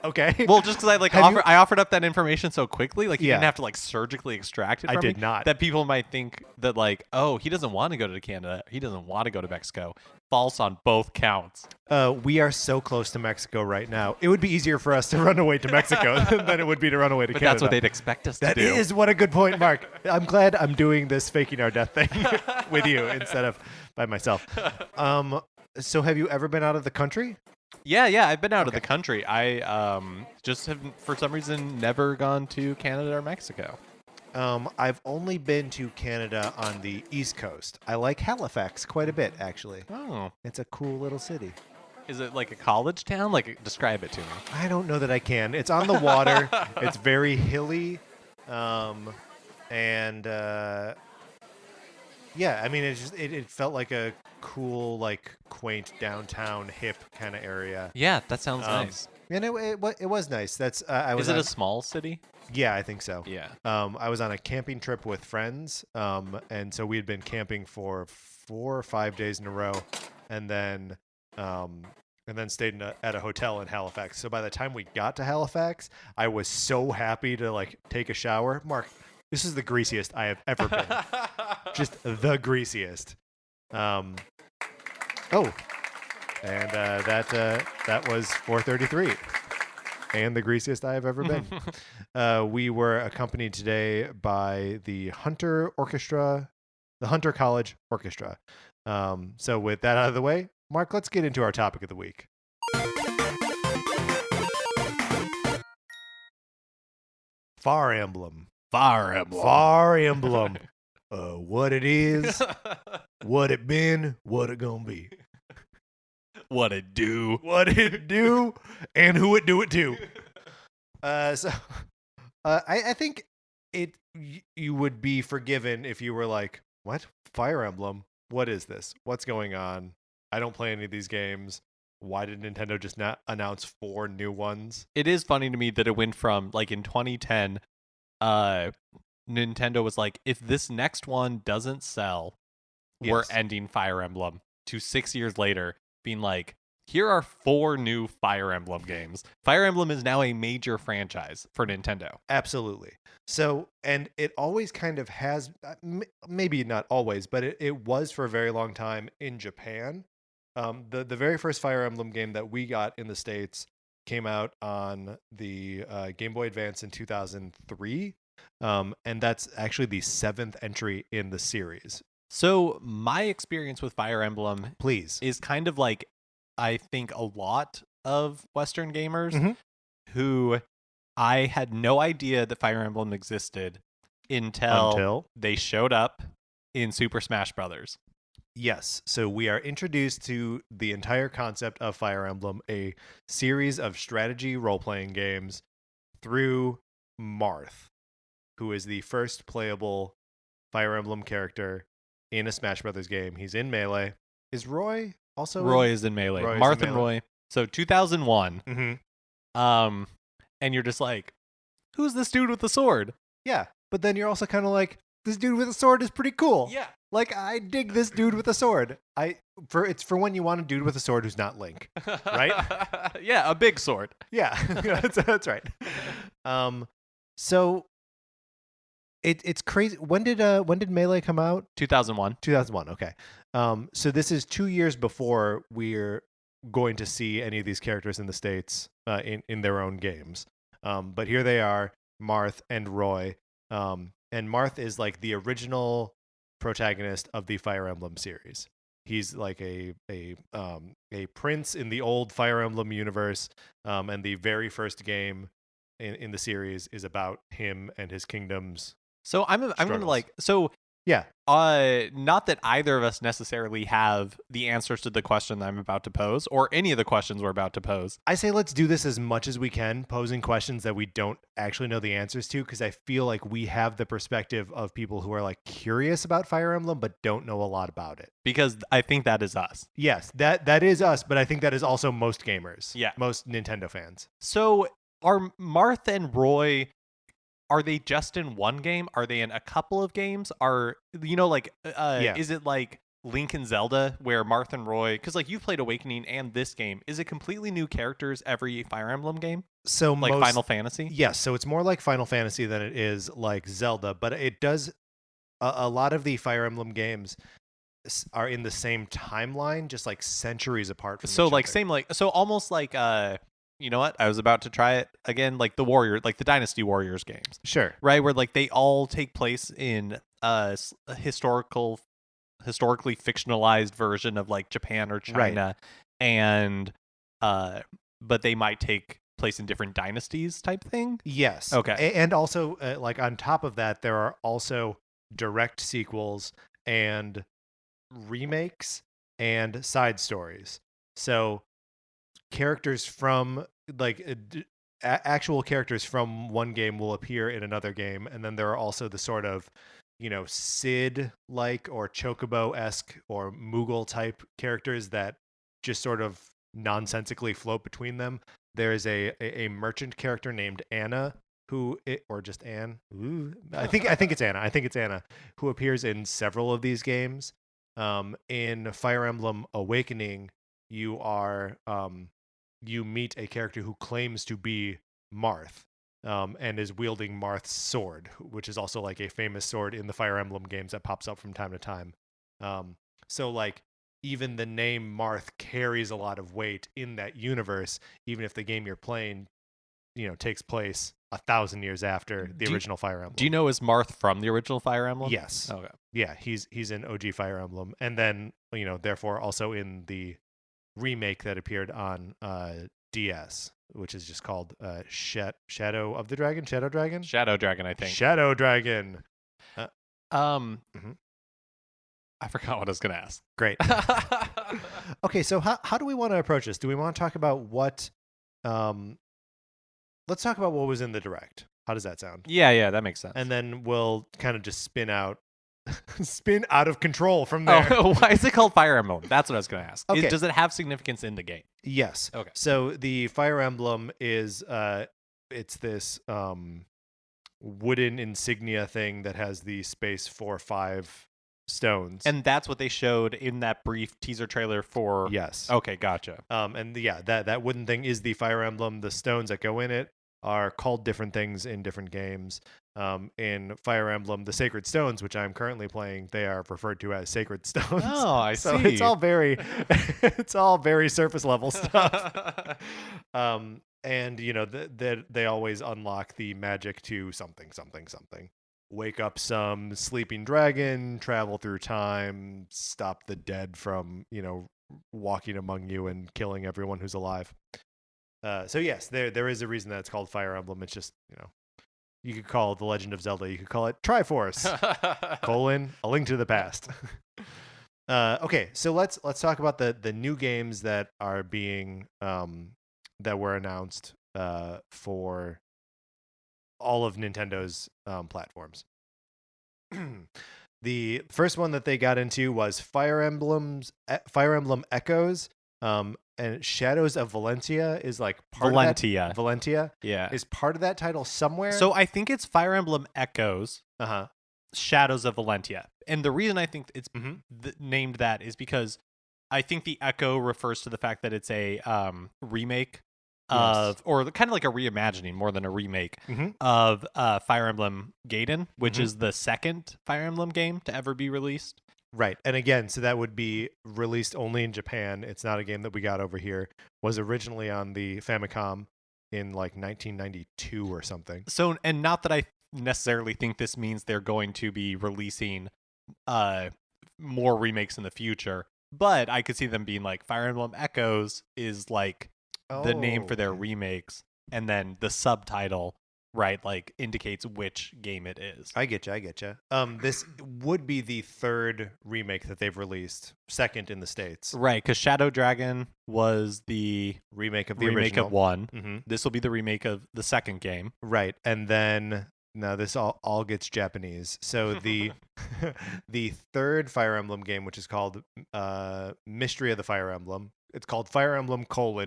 Okay. Well, just because I offered up that information so quickly, like you didn't have to like surgically extract it from me. I did not. That people might think that like, oh, he doesn't want to go to Canada, he doesn't want to go to Mexico. False on both counts. We are so close to Mexico right now. It would be easier for us to run away to Mexico than it would be to run away to Canada. That's what they'd expect us to do. That is what a good point, Mark. I'm glad I'm doing this faking our death thing with you instead of by myself. So have you ever been out of the country? Yeah, I've been out of the country. I just have, for some reason, never gone to Canada or Mexico. I've only been to Canada on the East Coast. I like Halifax quite a bit, actually. Oh. It's a cool little city. Is it like a college town? Like, describe it to me. I don't know that I can. It's on the water. It's very hilly. Yeah, I mean, it felt like a cool, like, quaint downtown hip kind of area. Yeah, that sounds nice. And it was nice. That's Is it a small city? Yeah, I think so. Yeah. I was on a camping trip with friends, and so we had been camping for 4 or 5 days in a row, and then stayed at a hotel in Halifax. So by the time we got to Halifax, I was so happy to like take a shower. Mark, this is the greasiest I have ever been. Just the greasiest. And that was 4:33. And the greasiest I have ever been. We were accompanied today by the Hunter College Orchestra. So with that out of the way, Mark, let's get into our topic of the week. Fire Emblem. What it is, what it been, what it gonna be. What it do, and who it do it to. I think you would be forgiven if you were like, what? Fire Emblem? What is this? What's going on? I don't play any of these games. Why did Nintendo just not announce 4 new ones? It is funny to me that it went from, like, in 2010, Nintendo was like, if this next one doesn't sell, we're Yes. ending Fire Emblem, to 6 years later being like, here are 4 new Fire Emblem games. Fire Emblem is now a major franchise for Nintendo. Absolutely. So, and it always kind of has, maybe not always, but it was for a very long time in Japan. The very first Fire Emblem game that we got in the States came out on the Game Boy Advance in 2003. And that's actually the 7th entry in the series. So my experience with Fire Emblem Please. is kind of like, I think, a lot of Western gamers Mhm. who I had no idea that Fire Emblem existed until they showed up in Super Smash Brothers. Yes. So we are introduced to the entire concept of Fire Emblem, a series of strategy role-playing games through Marth, who is the first playable Fire Emblem character in a Smash Brothers game. He's in Melee. Is Roy also Roy is in Melee. Roy is in Marth and Melee. Roy. So 2001. Mm-hmm. And you're just like, who's this dude with the sword? Yeah. But then you're also kind of like, this dude with a sword is pretty cool. Yeah. Like, I dig this dude with a sword. It's for when you want a dude with a sword who's not Link. Right? Yeah, a big sword. Yeah. that's right. So it's crazy. When did Melee come out? 2001. 2001. Okay. So this is 2 years before we're going to see any of these characters in the States in their own games. But here they are, Marth and Roy. And Marth is like the original protagonist of the Fire Emblem series. He's like a prince in the old Fire Emblem universe. And the very first game in the series is about him and his kingdoms. So I'm gonna struggles. Yeah. Not that either of us necessarily have the answers to the question that I'm about to pose, or any of the questions we're about to pose. I say let's do this as much as we can, posing questions that we don't actually know the answers to, because I feel like we have the perspective of people who are like curious about Fire Emblem but don't know a lot about it. Because I think that is us. Yes, that is us, but I think that is also most gamers. Yeah. Most Nintendo fans. So are Marth and Roy, are they just in one game? Are they in a couple of games? Is it like Link and Zelda where Marth and Roy, because like you've played Awakening and this game, is it completely new characters every Fire Emblem game? So like Final Fantasy? Yes, so it's more like Final Fantasy than it is like Zelda, but it does a lot of the Fire Emblem games are in the same timeline, just like centuries apart from so each like other. same like so almost like you know what? I was about to try it again, like the Dynasty Warriors games. Sure. Right, where like they all take place in a historically fictionalized version of like Japan or China, and but they might take place in different dynasties type thing. Yes. Okay. And also, like on top of that, there are also direct sequels and remakes and side stories. So characters from like actual characters from one game will appear in another game, and then there are also the sort of Sid like or Chocobo-esque or Moogle type characters that just sort of nonsensically float between them. There is a merchant character named Anna or just Anne. Ooh, I think it's Anna. I think it's Anna who appears in several of these games. In Fire Emblem Awakening, you meet a character who claims to be Marth, and is wielding Marth's sword, which is also like a famous sword in the Fire Emblem games that pops up from time to time. So like even the name Marth carries a lot of weight in that universe, even if the game you're playing, takes place 1,000 years after the original Fire Emblem. Do you know is Marth from the original Fire Emblem? Yes. Okay. Yeah, he's in OG Fire Emblem, and then therefore also in the remake that appeared on DS, which is just called Shadow of the Dragon, Shadow Dragon, I think. Shadow Dragon. I forgot what I was gonna ask. Great. Okay, so how do we want to approach this? Do we want to talk about what? Let's talk about what was in the Direct. How does that sound? Yeah, that makes sense. And then we'll kind of just spin out of control from there. Oh, why is it called Fire Emblem? That's what I was going to ask. Okay. Does it have significance in the game? Yes. Okay. So the Fire Emblem is it's this wooden insignia thing that has the space for 5 stones. And that's what they showed in that brief teaser trailer for. Yes. Okay, gotcha. And yeah, that wooden thing is the Fire Emblem. The stones that go in it are called different things in different games. In Fire Emblem, the Sacred Stones, which I'm currently playing, they are referred to as Sacred Stones. Oh, I so see. it's all very, it's all very surface level stuff. And you know, they always unlock the magic to something. Wake up some sleeping dragon, travel through time, stop the dead from, you know, walking among you and killing everyone who's alive. So yes, there is a reason that it's called Fire Emblem. It's just, you know, you could call it The Legend of Zelda. You could call it Triforce, A Link to the Past. Okay, so let's talk about the new games that are being that were announced for all of Nintendo's platforms. The first one that they got into was Fire Emblem Echoes. And Shadows of Valentia is like part Valentia. of that. Valentia. Yeah. Is part of that title somewhere. So I think it's Fire Emblem Echoes, Uh-huh. Shadows of Valentia. And the reason I think it's named that is because I think the Echo refers to the fact that it's a remake of, or kind of like a reimagining more than a remake of Fire Emblem Gaiden, which is the second Fire Emblem game to ever be released. Right. And again, so that would be released only in Japan. It's not a game that we got over here. Was originally on the Famicom in like 1992 or something. So, and not that I necessarily think this means they're going to be releasing more remakes in the future, but I could see them being like Fire Emblem Echoes is like the name for their remakes, and then the subtitle, right, like indicates which game it is. I get you. This would be the third remake that they've released, second in the States. Right, because Shadow Dragon was the remake of the remake original. of one. This will be the remake of the second game. Right, and then now this all gets Japanese. So the the third Fire Emblem game, which is called Mystery of the Fire Emblem. It's called Fire Emblem: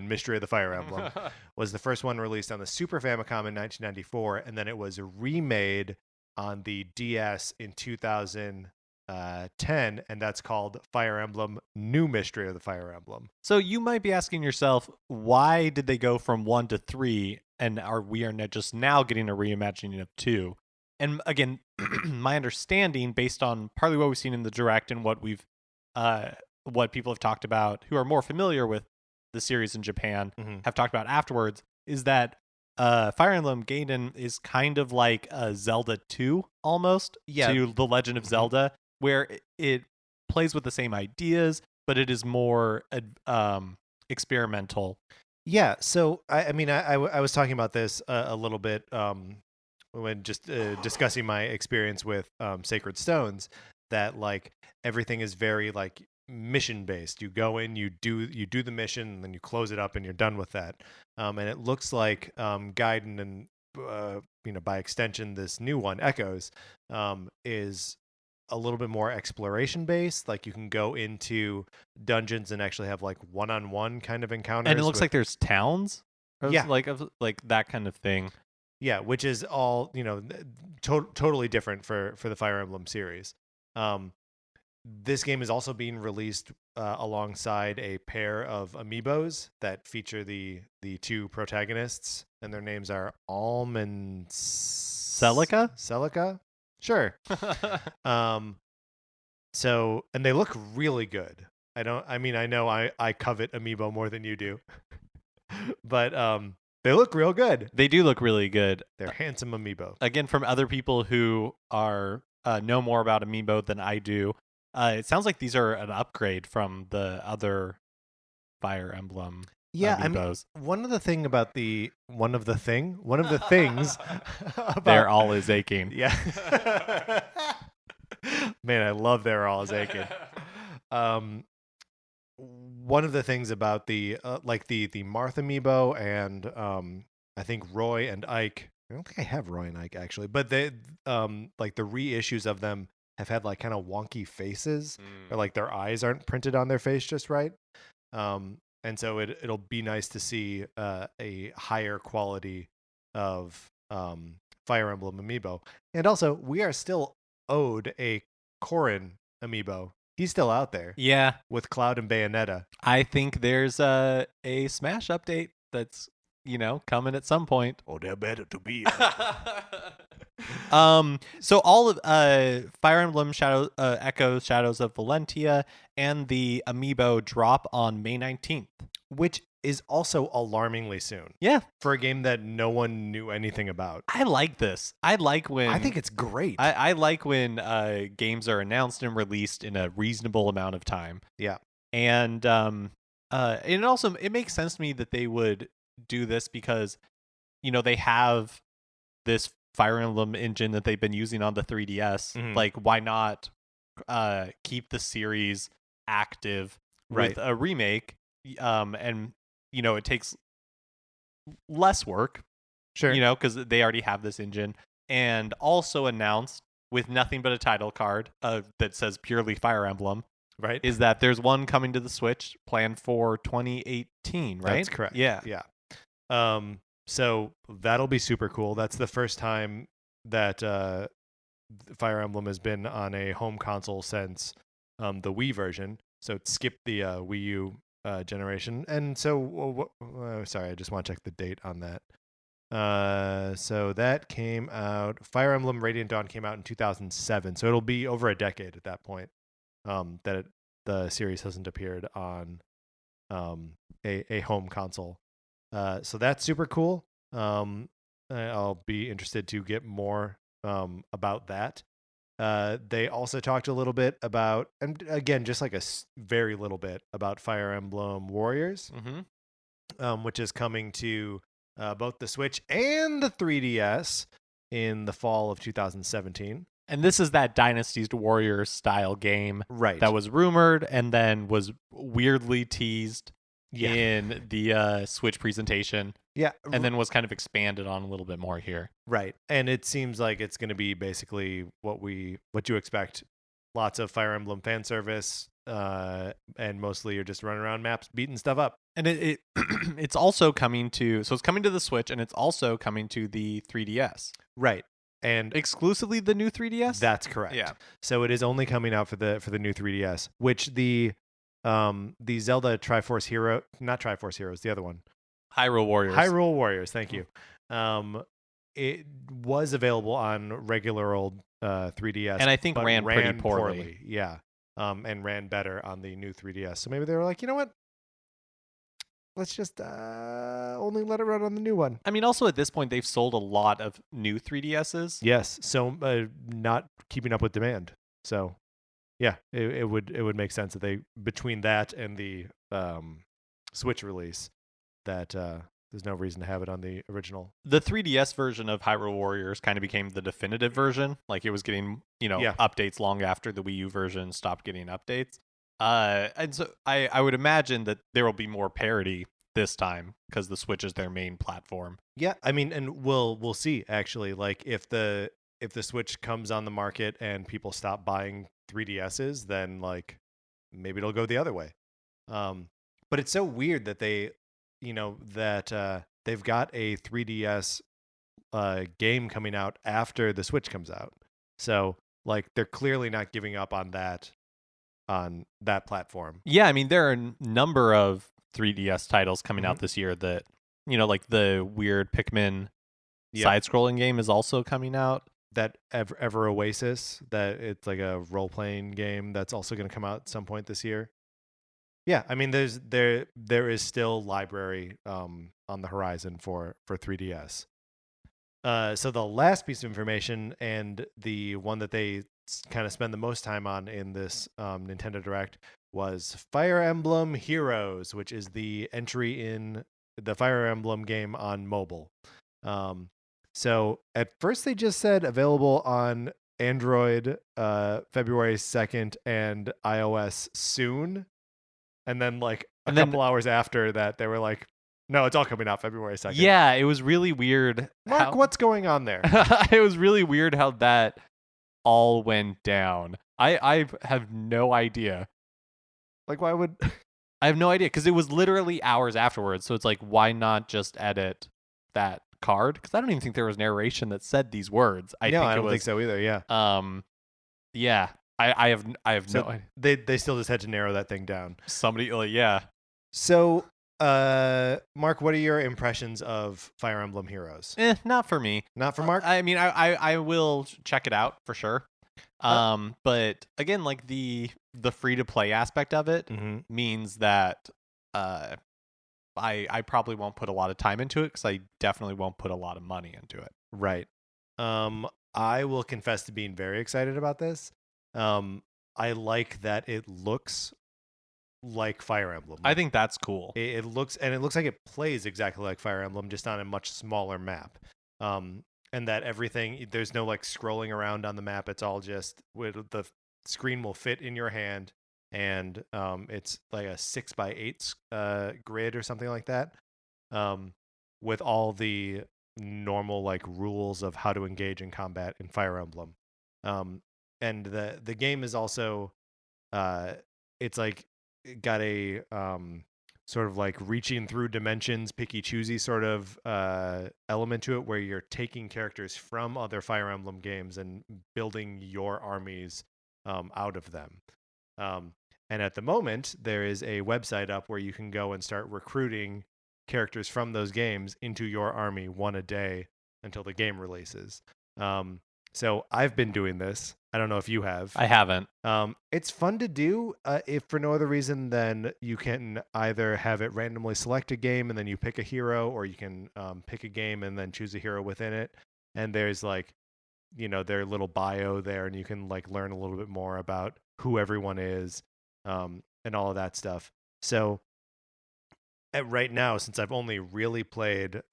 Mystery of the Fire Emblem. Was the first one released on the Super Famicom in 1994, and then it was remade on the DS in 2010, and that's called Fire Emblem: New Mystery of the Fire Emblem. So you might be asking yourself, why did they go from 1 to 3, and we are just now getting a reimagining of 2? And again, my understanding, based on partly what we've seen in the Direct and what we've what people have talked about who are more familiar with the series in Japan have talked about afterwards, is that Fire Emblem Gaiden is kind of like a Zelda 2 almost to The Legend of Zelda, where it plays with the same ideas, but it is more experimental. Yeah, so I mean, I was talking about this a little bit when just discussing my experience with Sacred Stones, that like everything is very like mission based. You go in, you do the mission, and then you close it up, and you're done with that. And it looks like Gaiden and you know, by extension, this new one, Echoes, is a little bit more exploration based. Like you can go into dungeons and actually have like one-on-one kind of encounters. And it looks like there's towns. Yeah, like that kind of thing. Yeah, which is all, you know, totally different for the Fire Emblem series. This game is also being released alongside a pair of amiibos that feature the two protagonists, and their names are Alm and Celica? Celica? Sure. So, and they look really good. I know I covet amiibo more than you do. But they look real good. They do look really good. They're handsome amiibo. Again, from other people who are know more about amiibo than I do, it sounds like these are an upgrade from the other Fire Emblem amiibos. I mean, one of the things about They're all is aching. Yeah. Man, I love They're all is aching. One of the things about the like the Marth amiibo and I think Roy and Ike. I don't think I have Roy and Ike actually, but they like the reissues of them have had like kind of wonky faces, or like their eyes aren't printed on their face just right. And so it'll be nice to see a higher quality of Fire Emblem amiibo. And also, we are still owed a Corrin amiibo. He's still out there. Yeah. With Cloud and Bayonetta. I think there's a Smash update that's, coming at some point. Oh, they're better to be. So all of Fire Emblem Echoes Shadows of Valentia and the amiibo drop on May 19th, which is also alarmingly soon. Yeah, for a game that no one knew anything about. I like this. I think it's great. I like when games are announced and released in a reasonable amount of time. Yeah. And it makes sense to me that they would do this because they have this Fire Emblem engine that they've been using on the 3DS. Mhm. Like, why not keep the series active with a remake? And it takes less work, sure, because they already have this engine, and also announced with nothing but a title card that says purely Fire Emblem. Right. Is that there's one coming to the Switch planned for 2018, right? That's correct. Yeah. Yeah. So that'll be super cool. That's the first time that Fire Emblem has been on a home console since the Wii version. So it skipped the Wii U generation. And so, sorry, I just want to check the date on that. So that came out, Fire Emblem Radiant Dawn came out in 2007. So it'll be over a decade at that point that the series hasn't appeared on a home console. So that's super cool. I'll be interested to get more about that. They also talked a little bit about, and again, just like a very little bit about Fire Emblem Warriors, which is coming to both the Switch and the 3DS in the fall of 2017. And this is that Dynasties Warriors style game, right? That was rumored and then was weirdly teased in the Switch presentation. Yeah. And then was kind of expanded on a little bit more here. Right. And it seems like it's going to be basically what you expect. Lots of Fire Emblem fan service, and mostly you're just running around maps beating stuff up. And it it's also coming to the Switch, and it's also coming to the 3DS. Right. And exclusively the new 3DS? That's correct. Yeah. So it is only coming out for the new 3DS, which the Zelda Triforce Hero, not Triforce Heroes, the other one. Hyrule Warriors, thank you. It was available on regular old 3DS, and I think ran pretty poorly. Yeah. And ran better on the new 3DS. So maybe they were like, you know what? Let's just only let it run on the new one. I mean, also at this point, they've sold a lot of new 3DSs. Yes, so not keeping up with demand. So, yeah, it would make sense that they, between that and the Switch release, that there's no reason to have it on the original. The 3DS version of Hyrule Warriors kind of became the definitive version. Like, it was getting updates long after the Wii U version stopped getting updates. And so I would imagine that there will be more parity this time because the Switch is their main platform. Yeah, I mean, and we'll see actually. Like if the Switch comes on the market and people stop buying 3DSs, then like maybe it'll go the other way. But it's so weird that they've got a 3DS game coming out after the Switch comes out. So like they're clearly not giving up on that platform. Yeah, I mean, there are a number of 3DS titles coming out this year that, like the weird Pikmin side-scrolling game is also coming out. That Ever Oasis, that it's like a role-playing game that's also going to come out at some point this year. Yeah, I mean, there is still library on the horizon for 3DS. So the last piece of information, and the one that they kind of spend the most time on in this Nintendo Direct, was Fire Emblem Heroes, which is the entry in the Fire Emblem game on mobile. So at first they just said available on Android February 2nd and iOS soon. And then like a couple hours after that, they were like, no, it's all coming out February 2nd. Yeah, it was really weird. Mark, what's going on there? It was really weird how that all went down. I have no idea. Like, why would... I have no idea, because it was literally hours afterwards. So it's like, why not just edit that card, because I don't even think there was narration that said these words. I don't think so either. Yeah. Yeah. I have So no idea. they still just had to narrow that thing down. Somebody, yeah. So, Mark, what are your impressions of Fire Emblem Heroes? Not for me. Not for Mark? I mean, I will check it out for sure. But again, like the free to play aspect of it means that I probably won't put a lot of time into it, because I definitely won't put a lot of money into it. Right. I will confess to being very excited about this. I like that it looks like Fire Emblem. I think that's cool. It looks like it plays exactly like Fire Emblem, just on a much smaller map. And that everything, there's no like scrolling around on the map. It's all just the screen will fit in your hand, and it's like a 6x8 grid or something like that, with all the normal like rules of how to engage in combat in Fire Emblem. And the game is also it's like got a sort of like reaching through dimensions, picky choosy sort of element to it, where you're taking characters from other Fire Emblem games and building your armies out of them. And at the moment, there is a website up where you can go and start recruiting characters from those games into your army, one a day, until the game releases. So I've been doing this. I don't know if you have. I haven't. It's fun to do, if for no other reason than you can either have it randomly select a game and then you pick a hero, or you can pick a game and then choose a hero within it. And there's like, their little bio there, and you can like learn a little bit more about who everyone is, and all of that stuff. So right now, since I've only really played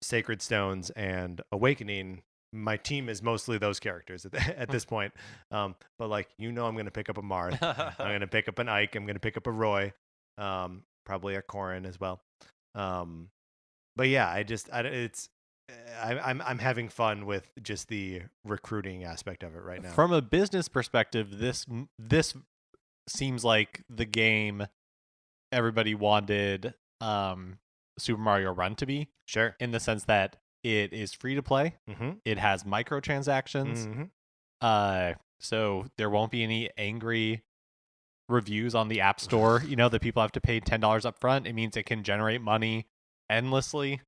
Sacred Stones and Awakening, my team is mostly those characters at this point. But like, I'm going to pick up a Marth. I'm going to pick up an Ike. I'm going to pick up a Roy. Probably a Corrin as well. But yeah, I'm having fun with just the recruiting aspect of it right now. From a business perspective, this seems like the game everybody wanted Super Mario Run to be. Sure. In the sense that it is free to play. It has microtransactions. So there won't be any angry reviews on the App Store, that people have to pay $10 up front. It means it can generate money endlessly.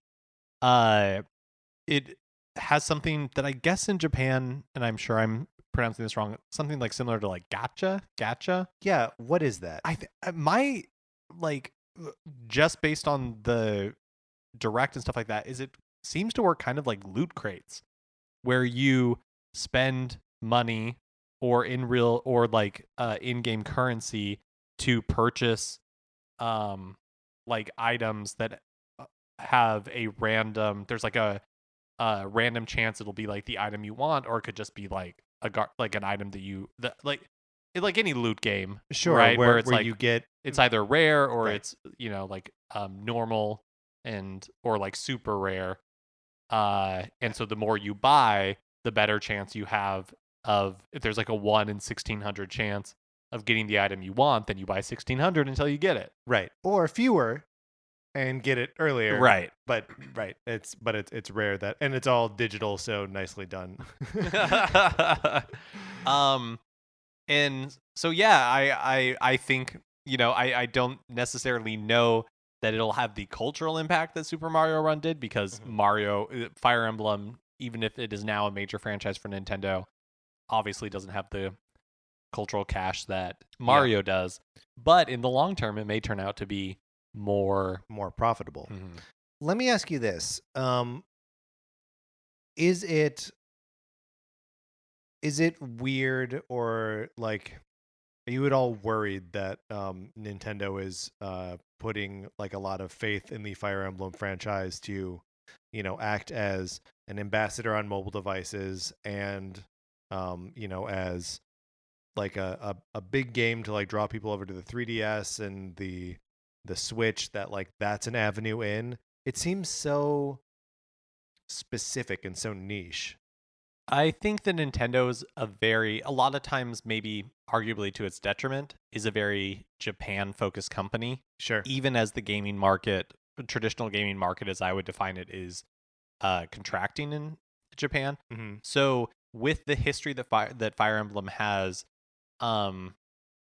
It has something that I guess in Japan, and I'm sure I'm pronouncing this wrong, something like similar to like gacha. Yeah, what is that? Just based on the Direct and stuff like that, it seems to work kind of like loot crates, where you spend money or in-game currency to purchase like items that have a random, there's like a random chance it'll be like the item you want, or it could just be like an item like any loot game, sure, right? Where it's like you get, it's either rare or right. it's like normal or like super rare, and so the more you buy, the better chance you have of, if there's like a 1 in 1,600 chance of getting the item you want, then you buy 1,600 until you get it, right? Or fewer and get it earlier, right? But it's rare that, and it's all digital, so nicely done. And so yeah, I think I don't necessarily know that it'll have the cultural impact that Super Mario Run did, because Fire Emblem, even if it is now a major franchise for Nintendo, obviously doesn't have the cultural cash that Mario does. But in the long term, it may turn out to be more profitable. Let me ask you this: is it weird, or like, are you at all worried that Nintendo is putting like a lot of faith in the Fire Emblem franchise to, act as an ambassador on mobile devices, and as like a big game to like draw people over to the 3DS and the Switch, that like that's an avenue in? It seems so specific and so niche. I think that Nintendo's a lot of times, maybe arguably to its detriment, is a very Japan-focused company. Sure. Even as the gaming market traditional gaming market, as I would define it, is contracting in Japan. Mm-hmm. So with the history that Fire Emblem has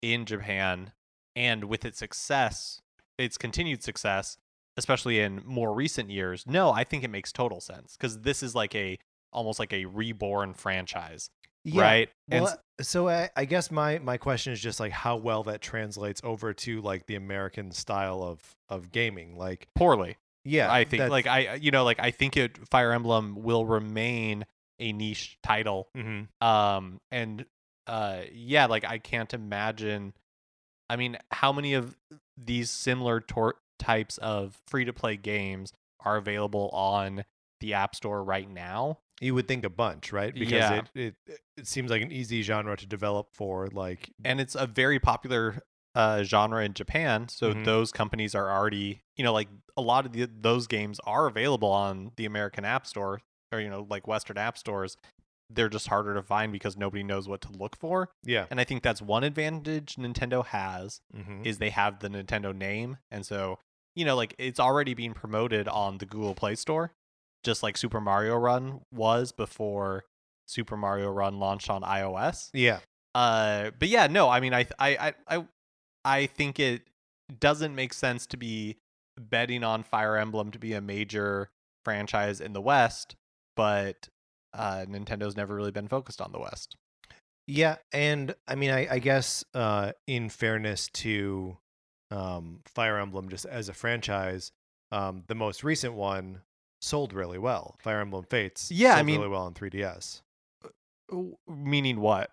in Japan, and with its success, its continued success, especially in more recent years, no, I think it makes total sense, because this is like almost like a reborn franchise, right? Well, so I guess my question is just like how well that translates over to like the American style of gaming. Like Poorly. yeah, I think I think Fire Emblem will remain a niche title. Mm-hmm. And yeah, like I can't imagine. I mean, how many of these similar types of free to play games are available on the App Store right now? You would think a bunch, right? Because Yeah. it seems like an easy genre to develop for, like, And it's a very popular genre in Japan, so Mhm. those companies are already, like a lot of those games are available on the American App Store, or like Western app stores. They're just harder to find because nobody knows what to look for. Yeah. And I think that's one advantage Nintendo has, Mm-hmm. is they have the Nintendo name, and so like it's already being promoted on the Google Play Store, just like Super Mario Run was before Super Mario Run launched on iOS. Yeah. But yeah, no, I mean, I think it doesn't make sense to be betting on Fire Emblem to be a major franchise in the West, but Nintendo's never really been focused on the West. Yeah, and I mean, I guess in fairness to Fire Emblem, just as a franchise, the most recent one sold really well. Fire Emblem Fates Yeah, I sold mean- really well on 3DS. Meaning what?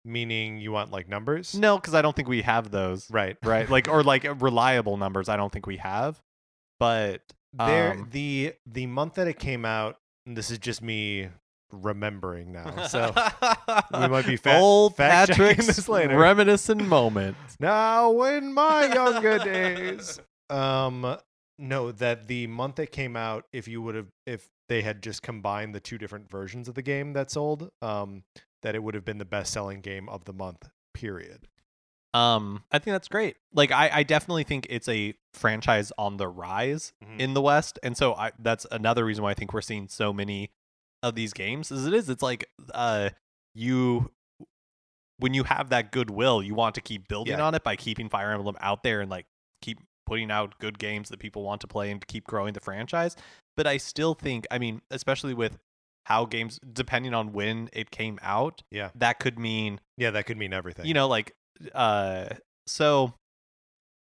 Meaning you want like numbers? No, because I don't think we have those. Right. Right. Like, or like reliable numbers. I don't think we have. But The month that it came out, and this is just me remembering now, so we might be old fact checking Patrick's this later. reminiscent moment. Now, in my younger days, no, that the month it came out, if they had just combined the two different versions of the game that sold, that it would have been the best-selling game of the month. Period. I think that's great. Like, I definitely think it's a franchise on the rise Mhm. in the West, and so that's another reason why I think we're seeing so many of these games. It's like when you have that goodwill, you want to keep building Yeah. on it by keeping Fire Emblem out there and like keep putting out good games that people want to play and keep growing the franchise. But I still think, I mean, especially with how games, depending on when it came out, Yeah. that could mean, Yeah, that could mean everything. like, so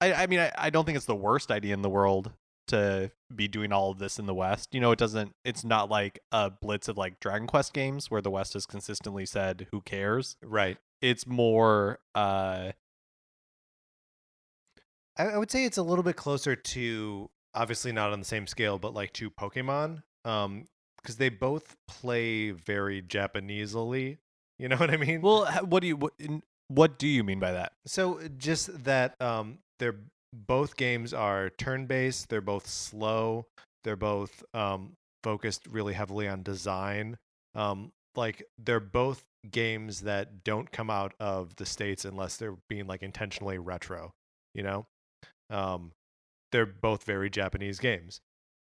I mean, I don't think it's the worst idea in the world to be doing all of this in the West. It's not like a blitz of like Dragon Quest games where the West has consistently said, who cares? Right. It's more, I would say it's a little bit closer to, obviously not on the same scale, but like to Pokemon, because they both play very Japanesely. You know what I mean? well, what do you mean by that? So just that they're both games are turn-based. They're both slow. They're both focused really heavily on design. Like they're both games that don't come out of the States unless they're being like intentionally retro. You know, they're both very Japanese games,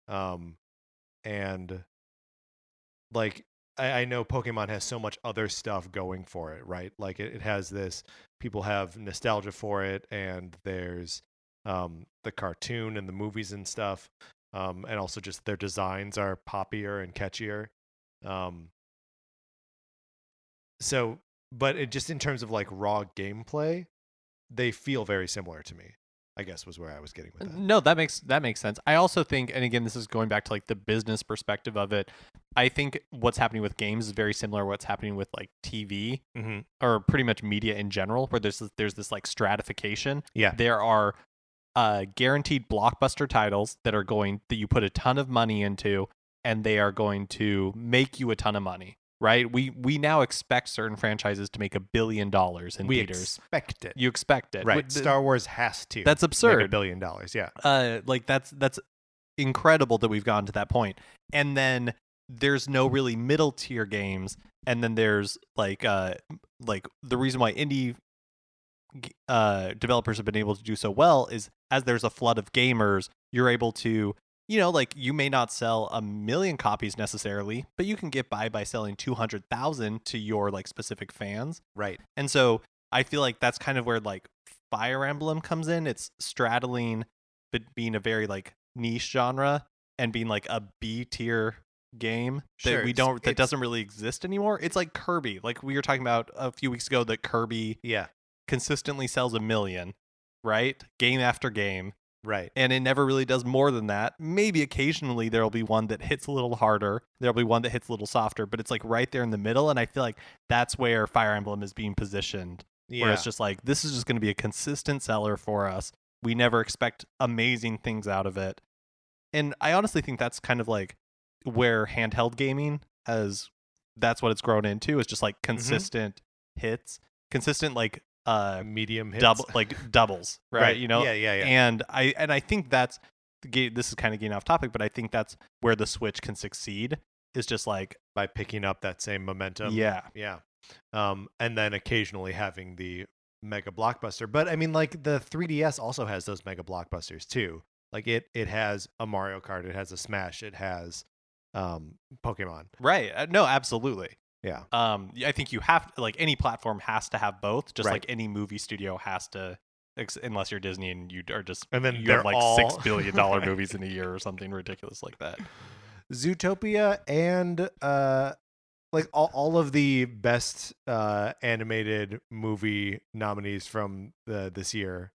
and like I know Pokemon has so much other stuff going for it, right? Like it has this, people have nostalgia for it, and there's the cartoon and the movies and stuff, and also just their designs are poppier and catchier. So, but it just in terms of like raw gameplay, they feel very similar to me, I guess was where I was getting with that. No, that makes sense. I also think, and again, this is going back to like the business perspective of it. I think what's happening with games is very similar to what's happening with like TV Mm-hmm. or pretty much media in general, where there's this like stratification. Yeah. There are guaranteed blockbuster titles that you put a ton of money into, and they are going to make you a ton of money. Right? We now expect certain franchises to make $1 billion in We theaters. expect it. You expect it, Right. Star Wars has to. That's make absurd. $1 billion. Yeah. Like that's incredible that we've gotten to that point. And then there's no really middle tier games, and then there's like the reason why indie developers have been able to do so well is as there's a flood of gamers, you're able to, like you may not sell 1,000,000 copies necessarily, but you can get by selling 200,000 to your like specific fans. Right. And so I feel like that's kind of where like Fire Emblem comes in. It's straddling, but being a very like niche genre and being like a B tier game Sure, that doesn't really exist anymore. It's like Kirby. Like we were talking about a few weeks ago that Kirby consistently sells 1,000,000, right? Game after game. Right. And it never really does more than that. Maybe occasionally there'll be one that hits a little harder. There'll be one that hits a little softer, but it's like right there in the middle. And I feel like that's where Fire Emblem is being positioned. Yeah. Where it's just like, this is just going to be a consistent seller for us. We never expect amazing things out of it. And I honestly think that's kind of like where handheld gaming that's what it's grown into, is just like consistent hits, consistent like medium hits, doubles, right? Yeah. And I think that's this is kind of getting off topic, but I think that's where the Switch can succeed, is just like by picking up that same momentum. Yeah. And then occasionally having the mega blockbuster. But I mean, like the 3DS also has those mega blockbusters too. Like it has a Mario Kart, it has a Smash, it has Pokemon. Right. No, absolutely. Yeah. I think you have like any platform has to have both, just like any movie studio has to, unless you're Disney and you are just, and then you have like $6 billion movies in a year or something ridiculous like that. Zootopia and like all of the best animated movie nominees from this year,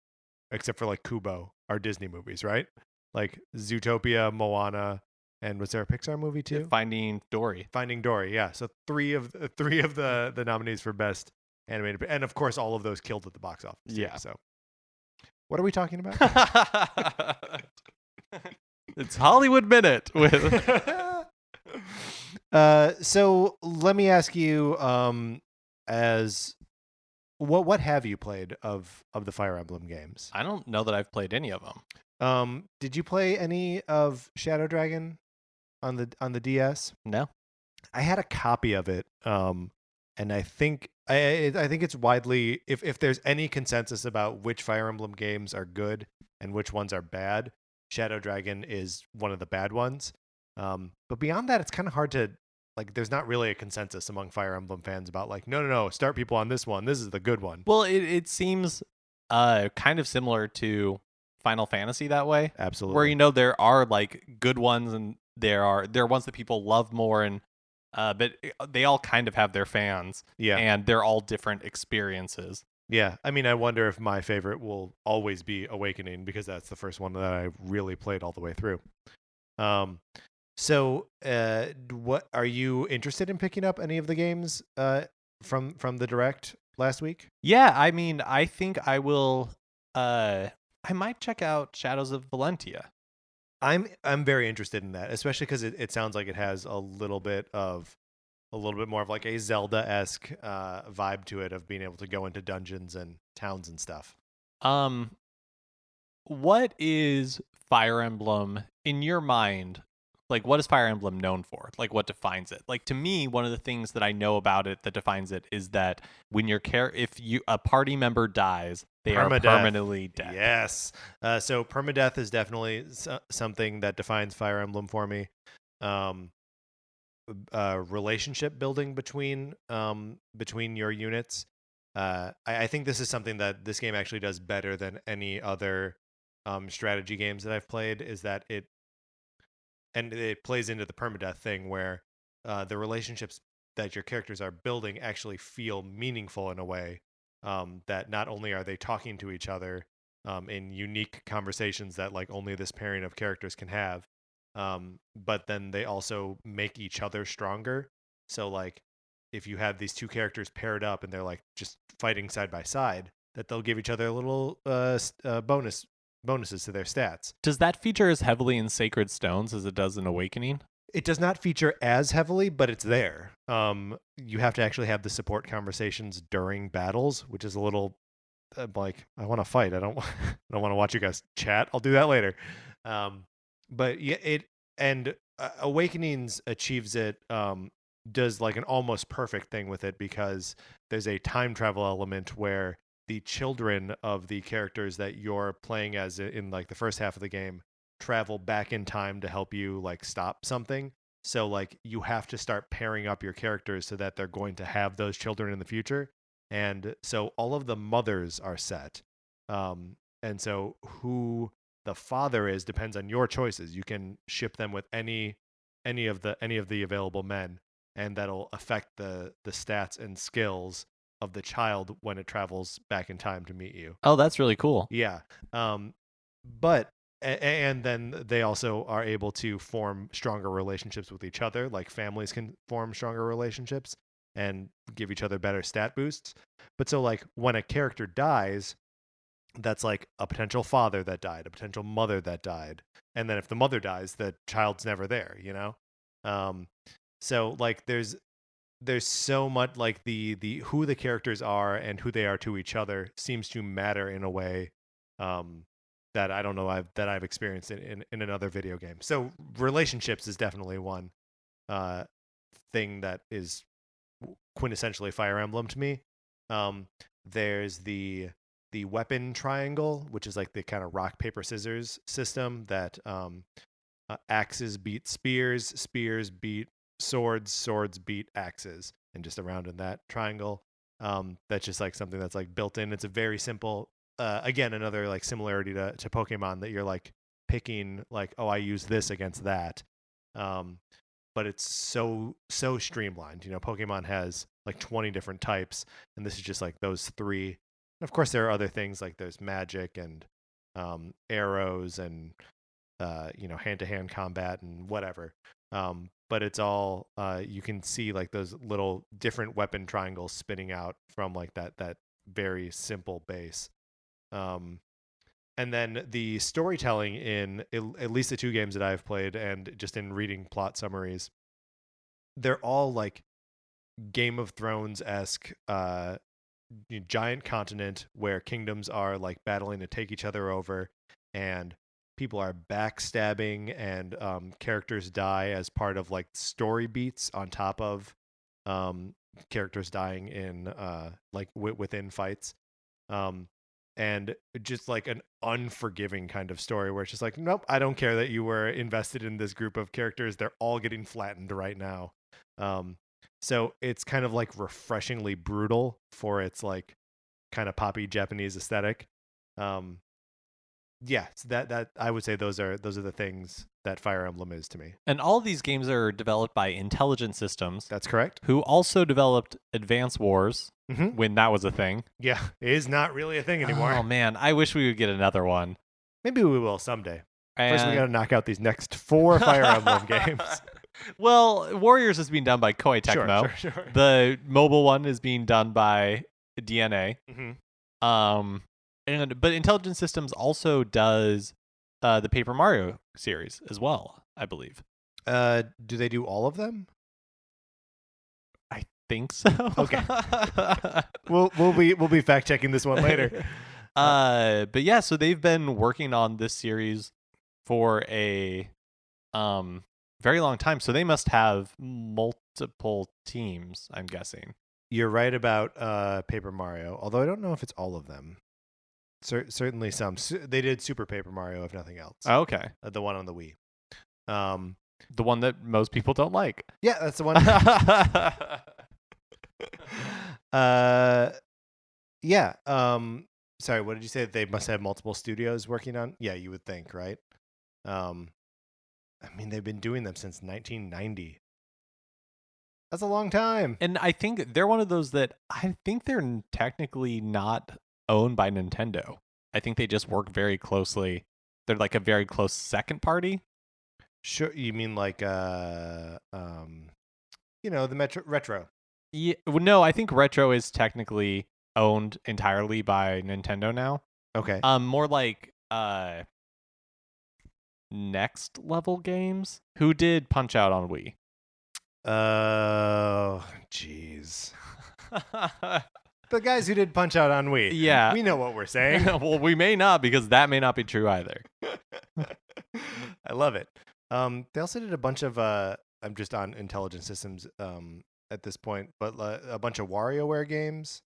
except for like Kubo, are Disney movies, right? Like Zootopia, Moana, and was there a Pixar movie too? Finding Dory. Yeah. So three of the nominees for best animated, and of course all of those killed at the box office. Yeah. So what are we talking about? It's Hollywood Minute with. So let me ask you, as what have you played of the Fire Emblem games? I don't know that I've played any of them. Did you play any of Shadow Dragon on the DS? No. I had a copy of it. And I think it's widely, if there's any consensus about which Fire Emblem games are good and which ones are bad, Shadow Dragon is one of the bad ones. But beyond that, it's kind of hard to, like, there's not really a consensus among Fire Emblem fans about like, no, start people on this one. This is the good one. Well, it seems kind of similar to Final Fantasy that way. Absolutely. Where, there are like good ones and there are ones that people love more, and but they all kind of have their fans. Yeah. And they're all different experiences. Yeah. I mean, I wonder if my favorite will always be Awakening, because that's the first one that I really played all the way through. So, what are you interested in picking up any of the games from the Direct last week? Yeah, I mean, I think I will. I might check out Shadows of Valentia. I'm very interested in that, especially because it sounds like it has a little bit more of like a Zelda-esque vibe to it, of being able to go into dungeons and towns and stuff. What is Fire Emblem in your mind? Like, what is Fire Emblem known for? Like, what defines it? Like, to me, one of the things that I know about it that defines it is that when if a party member dies, they are permanently dead. Yes. So permadeath is definitely something that defines Fire Emblem for me. Relationship building between your units. I think this is something that this game actually does better than any other strategy games that I've played, is that it plays into the permadeath thing, where the relationships that your characters are building actually feel meaningful in a way, that not only are they talking to each other in unique conversations that like only this pairing of characters can have, but then they also make each other stronger. So like if you have these two characters paired up and they're like just fighting side by side, that they'll give each other a little bonuses to their stats. Does that feature as heavily in Sacred Stones as it does in Awakening? It does not feature as heavily, but it's there. You have to actually have the support conversations during battles, which is a little like, I want to fight. I don't want to watch you guys chat. I'll do that later. But yeah, Awakenings achieves it. Does like an almost perfect thing with it, because there's a time travel element where the children of the characters that you're playing as in like the first half of the game travel back in time to help you like stop something. So like you have to start pairing up your characters so that they're going to have those children in the future. And so all of the mothers are set. And so who the father is depends on your choices. You can ship them with any of the available men, and that'll affect the stats and skills of the child when it travels back in time to meet you. Oh, that's really cool. Yeah. But and then they also are able to form stronger relationships with each other. Like families can form stronger relationships and give each other better stat boosts. But so like when a character dies, that's like a potential father that died, a potential mother that died. And then if the mother dies, the child's never there, you know? So like there's so much like the who the characters are and who they are to each other seems to matter in a way that I don't know I've experienced in another video game. So relationships is definitely one thing that is quintessentially Fire Emblem to me. There's the weapon triangle, which is like the kind of rock paper scissors system that axes beat spears, spears beat swords, swords beat axes, and just around in that triangle. That's just like something that's like built in. It's a very simple again, another like similarity to Pokemon, that you're like picking like, oh, I use this against that. But it's so streamlined. You know, Pokemon has like 20 different types, and this is just like those 3. And of course, there are other things like there's magic and arrows and hand-to-hand combat and whatever. But it's all you can see like those little different weapon triangles spinning out from like that very simple base. And then the storytelling in at least the 2 games that I've played, and just in reading plot summaries, they're all like Game of Thrones-esque giant continent where kingdoms are like battling to take each other over, and people are backstabbing, and characters die as part of like story beats on top of characters dying in within fights. And just like an unforgiving kind of story where it's just like, nope, I don't care that you were invested in this group of characters. They're all getting flattened right now. So it's kind of like refreshingly brutal for its like kind of poppy Japanese aesthetic. Yeah, so that I would say those are the things that Fire Emblem is to me. And all these games are developed by Intelligent Systems. That's correct. Who also developed Advance Wars when that was a thing. Yeah, it is not really a thing anymore. Oh man, I wish we would get another one. Maybe we will someday. First, we got to knock out these next 4 Fire Emblem games. Well, Warriors is being done by Koei Tecmo. Sure. The mobile one is being done by DNA. But Intelligent Systems also does the Paper Mario series as well, I believe. Do they do all of them? I think so. Okay. we'll be fact checking this one later. But yeah, so they've been working on this series for a very long time. So they must have multiple teams, I'm guessing. You're right about Paper Mario, although I don't know if it's all of them. Certainly some. They did Super Paper Mario, if nothing else. Oh, okay. The one on the Wii. The one that most people don't like. Yeah, that's the one. Yeah. Sorry, what did you say? They must have multiple studios working on? Yeah, you would think, right? I mean, they've been doing them since 1990. That's a long time. And I think they're one of those that I think they're technically not owned by Nintendo. I think they just work very closely. They're like a very close second party. Sure, you mean like the Retro. Yeah, well, no, I think Retro is technically owned entirely by Nintendo now. Okay. More like Next Level Games, who did Punch Out on Wii. Oh, jeez. The guys who did Punch Out on Wii. Yeah. We know what we're saying. Well, we may not, because that may not be true either. I love it. They also did a bunch of I'm just on Intelligent Systems at this point, but a bunch of WarioWare games.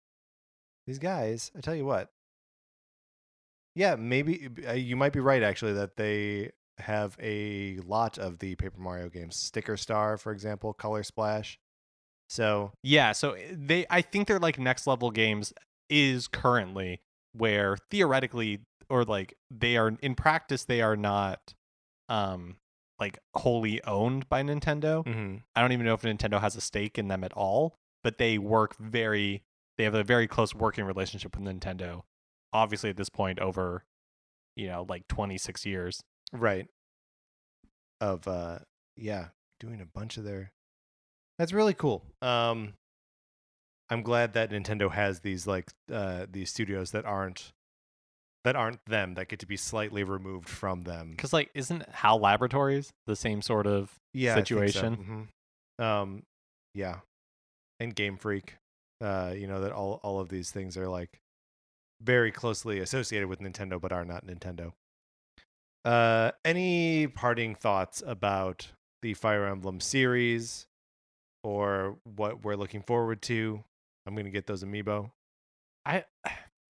These guys, I tell you what. Yeah, maybe you might be right, actually, that they have a lot of the Paper Mario games. Sticker Star, for example, Color Splash. So Yeah, so I think they're like next level games is currently where theoretically or like they are in practice they are not um like wholly owned by Nintendo. mhm. I don't even know if Nintendo has a stake in them at all, but they have a very close working relationship with Nintendo. Obviously at this point over, like 26 years. Right. Of yeah, doing a bunch of their. That's really cool. I'm glad that Nintendo has these these studios that aren't them, that get to be slightly removed from them. Cuz like isn't HAL Laboratories the same sort of Yeah, situation? I think so. Yeah, and Game Freak. That all of these things are like very closely associated with Nintendo, but are not Nintendo. Any parting thoughts about the Fire Emblem series or what we're looking forward to? I'm gonna get those amiibo. I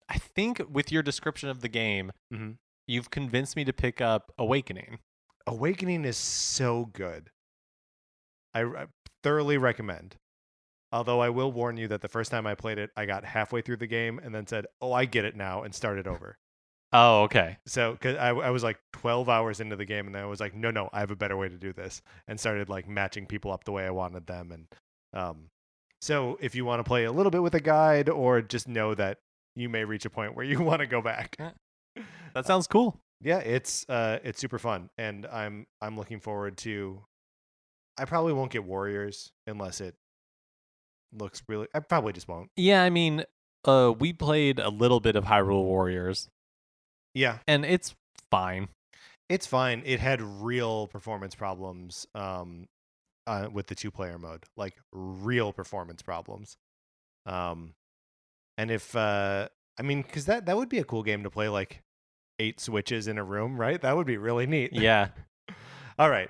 I think with your description of the game, Mm-hmm. you've convinced me to pick up Awakening. Awakening is so good. I thoroughly recommend. Although I will warn you that the first time I played it, I got halfway through the game and then said, "Oh, I get it now," and started over. Oh, okay. So, because I was like 12 hours into the game, and then I was like, no, I have a better way to do this, and started like matching people up the way I wanted them. And so, if you want to play a little bit with a guide, or just know that you may reach a point where you want to go back, That sounds cool. yeah, it's super fun, and I'm looking forward to. I probably won't get Warriors unless it looks really. I probably just won't. Yeah, I mean, we played a little bit of Hyrule Warriors, Yeah, and it's fine. it's fine. It had real performance problems with the 2-player mode, like real performance problems. And if because that would be a cool game to play, like 8 switches in a room, right? That would be really neat. Yeah. All right,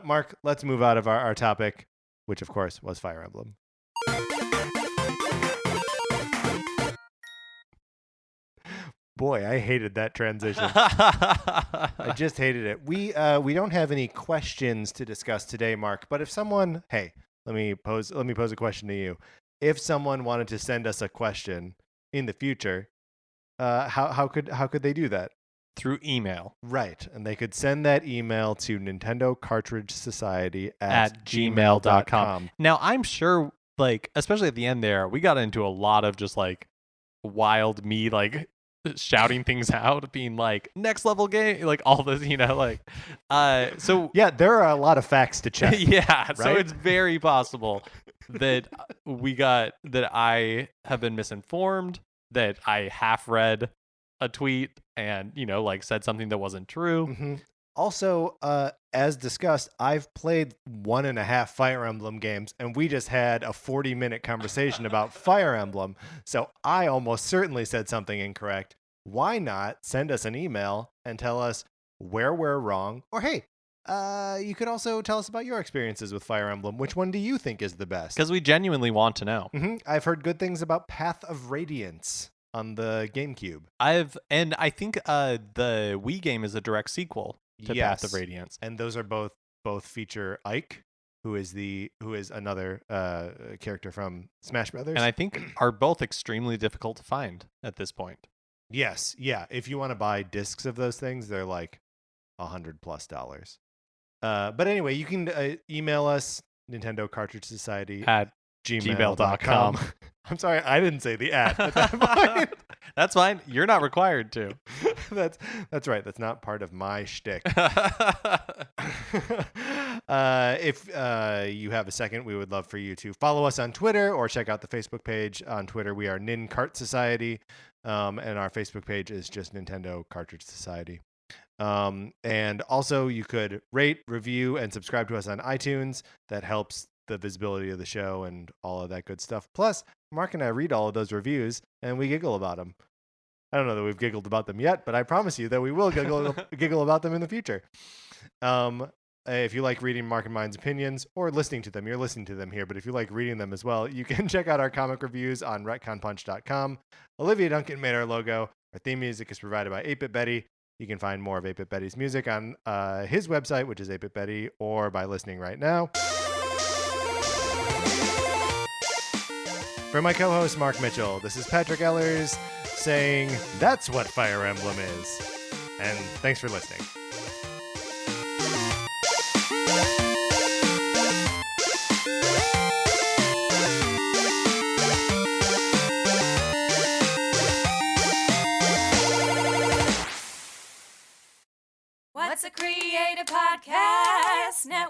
Mark, let's move out of our topic, which of course was Fire Emblem. Boy, I hated that transition. I just hated it. We don't have any questions to discuss today, Mark. But if someone, hey, let me pose a question to you. If someone wanted to send us a question in the future, how could they do that? Through email. Right, and they could send that email to Nintendo Cartridge Society at gmail.com. Now, I'm sure, like, especially at the end there, we got into a lot of just like wild me, like shouting things out, being like next level game, like all this, so yeah, there are a lot of facts to check. yeah, right? So it's very possible that I have been misinformed, that I half read a tweet and said something that wasn't true. Mm-hmm. Also, as discussed, I've played 1.5 Fire Emblem games, and we just had a 40-minute conversation about Fire Emblem, so I almost certainly said something incorrect. Why not send us an email and tell us where we're wrong? Or hey, you could also tell us about your experiences with Fire Emblem. Which one do you think is the best? Because we genuinely want to know. Mm-hmm. I've heard good things about Path of Radiance on the GameCube. I think the Wii game is a direct sequel to Path of Radiance, and those are both feature Ike, who is another character from Smash Brothers, and I think are both extremely difficult to find at this point. Yes, yeah. If you want to buy discs of those things, they're like $100+. But anyway, you can email us, Nintendo Cartridge Society at gmail.com. I'm sorry, I didn't say the at that point. That's fine. You're not required to. That's right. That's not part of my shtick. If you have a second, we would love for you to follow us on Twitter or check out the Facebook page. On Twitter, we are Nin Cart Society, and our Facebook page is just Nintendo Cartridge Society. And also, you could rate, review, and subscribe to us on iTunes. That helps the visibility of the show and all of that good stuff. Plus, Mark and I read all of those reviews, and we giggle about them. I don't know that we've giggled about them yet, but I promise you that we will giggle about them in the future. if you like reading Mark and Mine's opinions or listening to them, you're listening to them here, but if you like reading them as well, you can check out our comic reviews on retconpunch.com. Olivia Duncan made our logo. Our theme music is provided by 8-Bit Betty. You can find more of 8-Bit Betty's music on his website, which is 8-Bit Betty, or by listening right now. For my co-host, Mark Mitchell, this is Patrick Ellers saying that's what Fire Emblem is. And thanks for listening. What's a Creative Podcast Network?